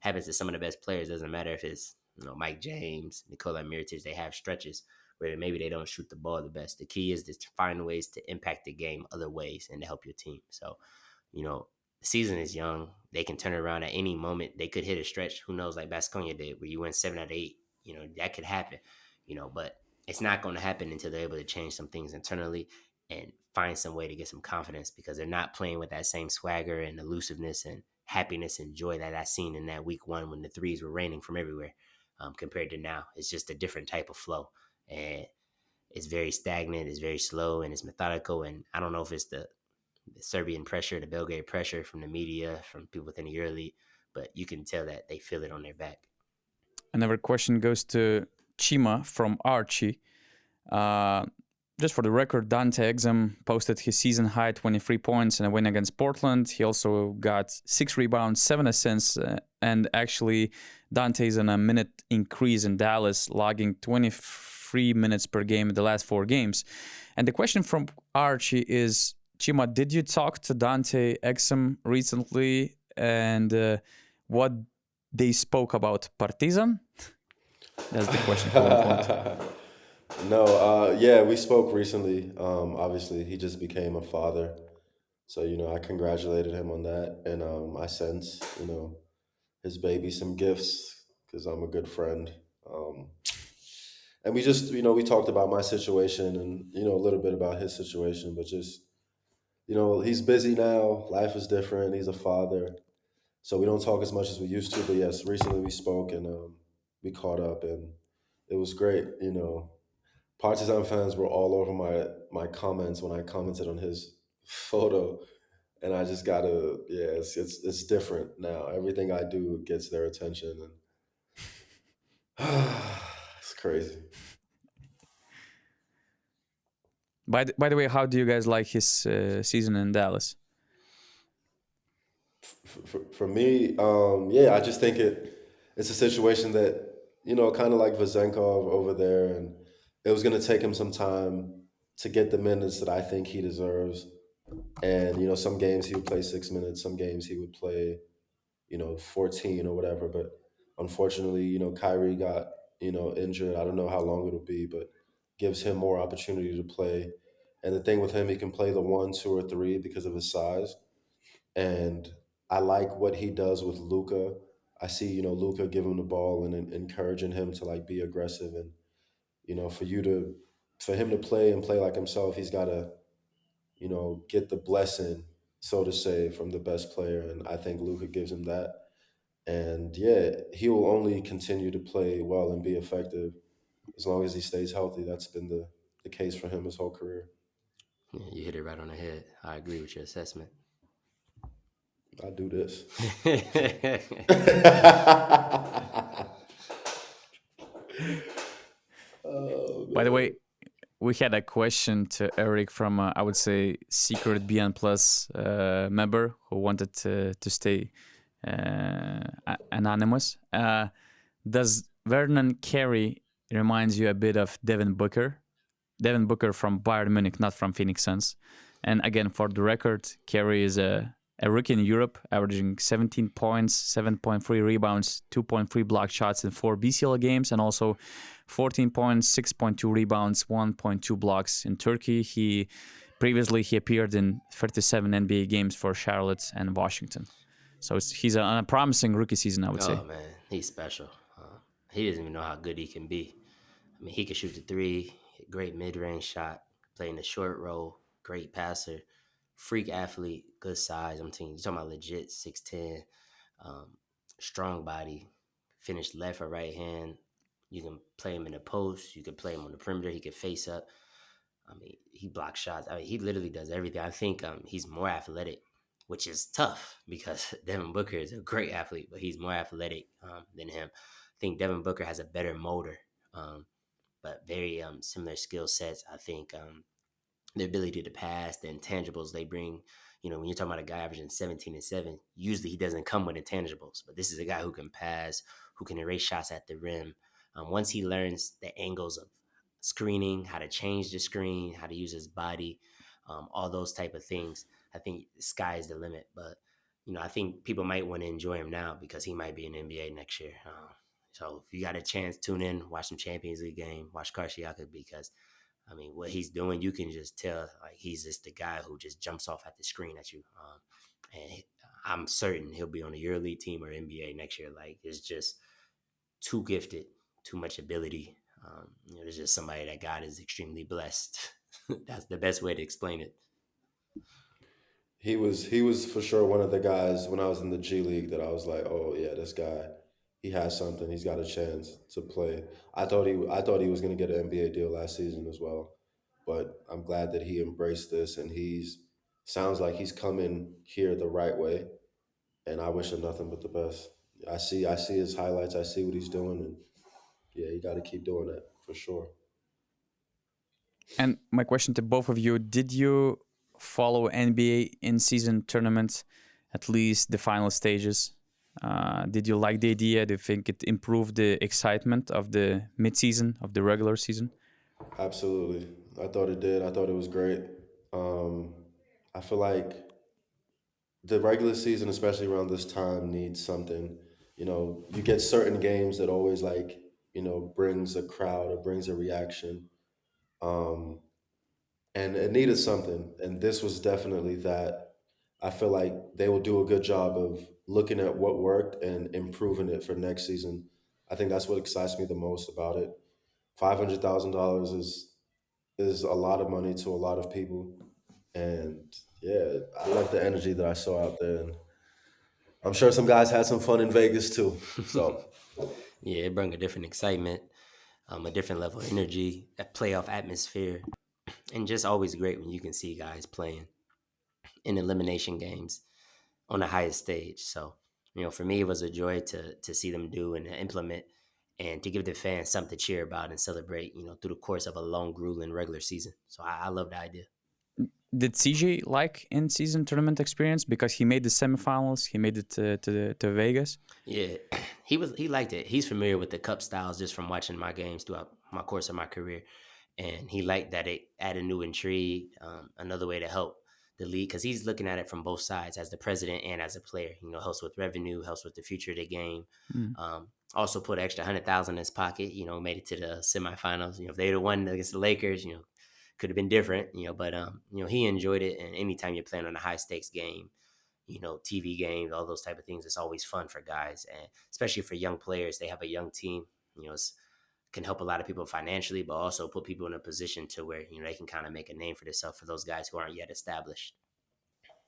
Happens to some of the best players. Doesn't matter if it's Mike James, Nikola Mirotic. They have stretches where maybe they don't shoot the ball the best. The key is to find ways to impact the game other ways and to help your team. So, the season is young. They can turn it around at any moment. They could hit a stretch. Who knows? Like Baskonia did, where you win 7 out of 8. That could happen. But it's not going to happen until they're able to change some things internally and find some way to get some confidence, because they're not playing with that same swagger and elusiveness and happiness and joy that I seen in that week one when the threes were raining from everywhere. Compared to now, it's just a different type of flow, and it's very stagnant. It's very slow and it's methodical. And I don't know if it's the Serbian pressure, the Belgrade pressure from the media, from people within the EuroLeague, but you can tell that they feel it on their back. Another question goes to Chima from Archie. Just for the record, Dante Exum posted his season high 23 points in a win against Portland. He also got 6 rebounds, 7 assists, and actually Dante is on a minute increase in Dallas, logging 23 minutes per game in the last 4 games. And the question from Archie is, Chima, did you talk to Dante Exum recently, and what they spoke about Partizan? That's the question. No, yeah, we spoke recently. Obviously, he just became a father, so I congratulated him on that, and I sent his baby some gifts because I'm a good friend. Um, and we just we talked about my situation and a little bit about his situation, but just he's busy now. Life is different. He's a father, so we don't talk as much as we used to. But yes, recently we spoke and we caught up, and it was great. Partizan fans were all over my comments when I commented on his photo, and I just gotta, yeah, it's different now. Everything I do gets their attention, and It's crazy. By the way, how do you guys like his season in Dallas? For me, yeah, I just think it's a situation that kind of like Vazenkov over there, and it was going to take him some time to get the minutes that I think he deserves. And some games he would play 6 minutes, some games he would play 14 or whatever. But unfortunately, Kyrie got injured. I don't know how long it'll be, but gives him more opportunity to play. And the thing with him, he can play the 1, 2, or 3 because of his size. And I like what he does with Luca. I see, Luca give him the ball and encouraging him to like be aggressive. And, for him to play like himself, he's got to, get the blessing, so to say, from the best player. And I think Luca gives him that. And yeah, he will only continue to play well and be effective as long as he stays healthy. That's been the case for him his whole career. Yeah, you hit it right on the head. I agree with your assessment. I do this. Oh, By the man. way, we had a question to Eric from I would say secret BN Plus member who wanted to stay anonymous. Does Vernon Carey reminds you a bit of Devin Booker? Devin Booker from Bayern Munich, not from Phoenix Suns. And again, for the record, Carey is a rookie in Europe, averaging 17 points, 7.3 rebounds, 2.3 block shots in 4 BCL games, and also 14 points, 6.2 rebounds, 1.2 blocks in Turkey. He appeared in 37 NBA games for Charlotte and Washington. So he's on a promising rookie season, I would say. Oh man, he's special. He doesn't even know how good he can be. I mean, he can shoot the three, great mid-range shot, playing the short role, great passer, freak athlete, good size. I'm telling you, you're talking about legit 6'10", strong body, finish left or right hand. You can play him in the post. You can play him on the perimeter. He can face up. I mean, he blocks shots. I mean, he literally does everything. I think he's more athletic, which is tough because Devin Booker is a great athlete, but he's more athletic than him. I think Devin Booker has a better motor, but very similar skill sets. I think the ability to pass, the intangibles they bring. When you're talking about a guy averaging 17 and 7, usually he doesn't come with intangibles, but this is a guy who can pass, who can erase shots at the rim. Once he learns the angles of screening, how to change the screen, how to use his body, all those type of things, I think the sky is the limit. But I think people might want to enjoy him now because he might be in the NBA next year. So if you got a chance, tune in, watch some Champions League game, watch Karsiaka, because I mean, what he's doing, you can just tell like he's just the guy who just jumps off at the screen at you. And I'm certain he'll be on the EuroLeague team or NBA next year. Like, it's just too gifted, too much ability. There's just somebody that God is extremely blessed. That's the best way to explain it. He was for sure one of the guys when I was in the G League that I was like, oh yeah, this guy, he has something. He's got a chance to play. I thought he was going to get an NBA deal last season as well, but I'm glad that he embraced this and he's sounds like he's coming here the right way. And I wish him nothing but the best. I see his highlights. I see what he's doing, and yeah, you got to keep doing that for sure. And my question to both of you, did you follow NBA in-season tournaments, at least the final stages? Did you like the idea? Do you think it improved the excitement of the mid-season, of the regular season? Absolutely, I thought it did. I thought it was great. Um, I feel like the regular season, especially around this time, needs something. You get certain games that always like brings a crowd or brings a reaction, um, and it needed something. And this was definitely that. I feel like they will do a good job of looking at what worked and improving it for next season. I think that's what excites me the most about it. $500,000 is a lot of money to a lot of people, and yeah, I love the energy that I saw out there. And I'm sure some guys had some fun in Vegas too. So Yeah, it brought a different excitement, a different level of energy, a playoff atmosphere, and just always great when you can see guys playing in elimination games on the highest stage. So, for me, it was a joy to see them do and implement. and to give the fans something to cheer about and celebrate, through the course of a long, grueling regular season. So I love the idea. Did CJ like in-season tournament experience because he made the semifinals? He made it to Vegas. Yeah, he liked it. He's familiar with the cup styles just from watching my games throughout my course of my career, and he liked that it added new intrigue, another way to help the league, because he's looking at it from both sides as the president and as a player. Helps with revenue, helps with the future of the game. Also put an extra 100,000 in his pocket. Made it to the semifinals. If they'd have won against the Lakers, could have been different. But he enjoyed it, and anytime you're playing on a high stakes game, TV games, all those type of things, it's always fun for guys, and especially for young players. They have a young team, can help a lot of people financially, but also put people in a position to where, they can kind of make a name for themselves for those guys who aren't yet established.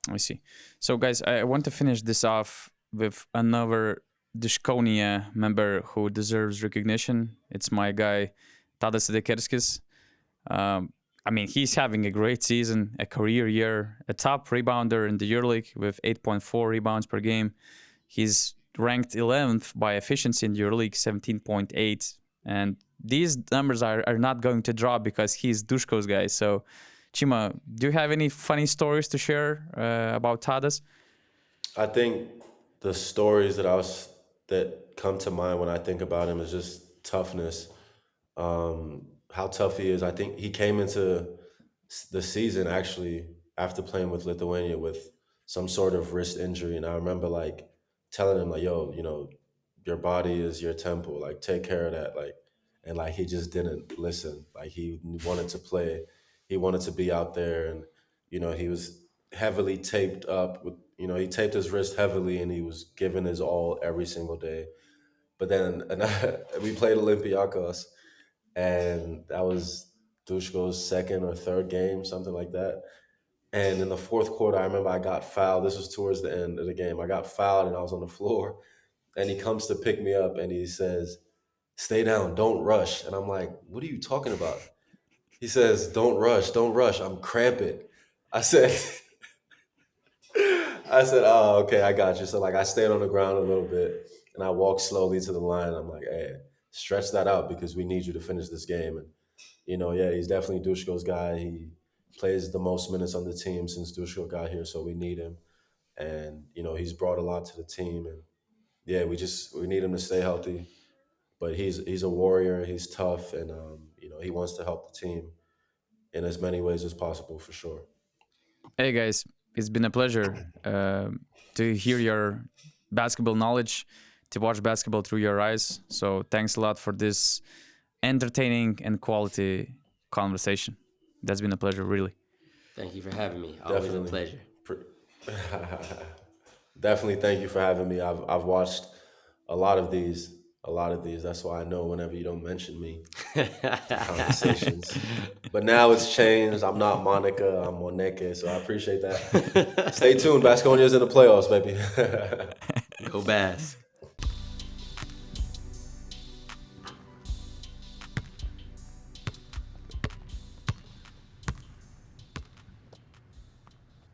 I see. So guys, I want to finish this off with another Duskonia member who deserves recognition. It's my guy, Tadas Sedekerskis. He's having a great season, a career year, a top rebounder in the EuroLeague with 8.4 rebounds per game. He's ranked 11th by efficiency in the EuroLeague, 17.8. And these numbers are not going to drop because he's Dusko's guy. So, Chima, do you have any funny stories to share about Tadas? I think the stories that come to mind when I think about him is just toughness. How tough he is. I think he came into the season actually after playing with Lithuania with some sort of wrist injury, and I remember telling him yo, your body is your temple, take care of that, and he just didn't listen. He wanted to play, he wanted to be out there, and he was heavily taped up with, he taped his wrist heavily, and he was giving his all every single day. But then we played Olympiacos, and that was Dusko's second or third game, something like that. And in the fourth quarter, I remember I got fouled. This was towards the end of the game. I got fouled and I was on the floor, and he comes to pick me up and he says, "Stay down, don't rush." And I'm like, "What are you talking about?" He says, don't rush, I'm cramping." I said, "Oh, okay, I got you." So I stayed on the ground a little bit and I walked slowly to the line. I'm like, "Hey, stretch that out because we need you to finish this game." And he's definitely Dusko's guy. He plays the most minutes on the team since Dusko got here, so we need him. And he's brought a lot to the team, and we need him to stay healthy. But he's a warrior. He's tough, and he wants to help the team in as many ways as possible, for sure. Hey guys, it's been a pleasure to hear your basketball knowledge, to watch basketball through your eyes. So thanks a lot for this entertaining and quality conversation. That's been a pleasure, really. Thank you for having me. Always a pleasure. Definitely, thank you for having me. I've watched a lot of these. That's why I know whenever you don't mention me, conversations. But now it's changed. I'm not Monica, I'm Moneke, so I appreciate that. Stay tuned. BasketNews in the playoffs, baby. Go Bask.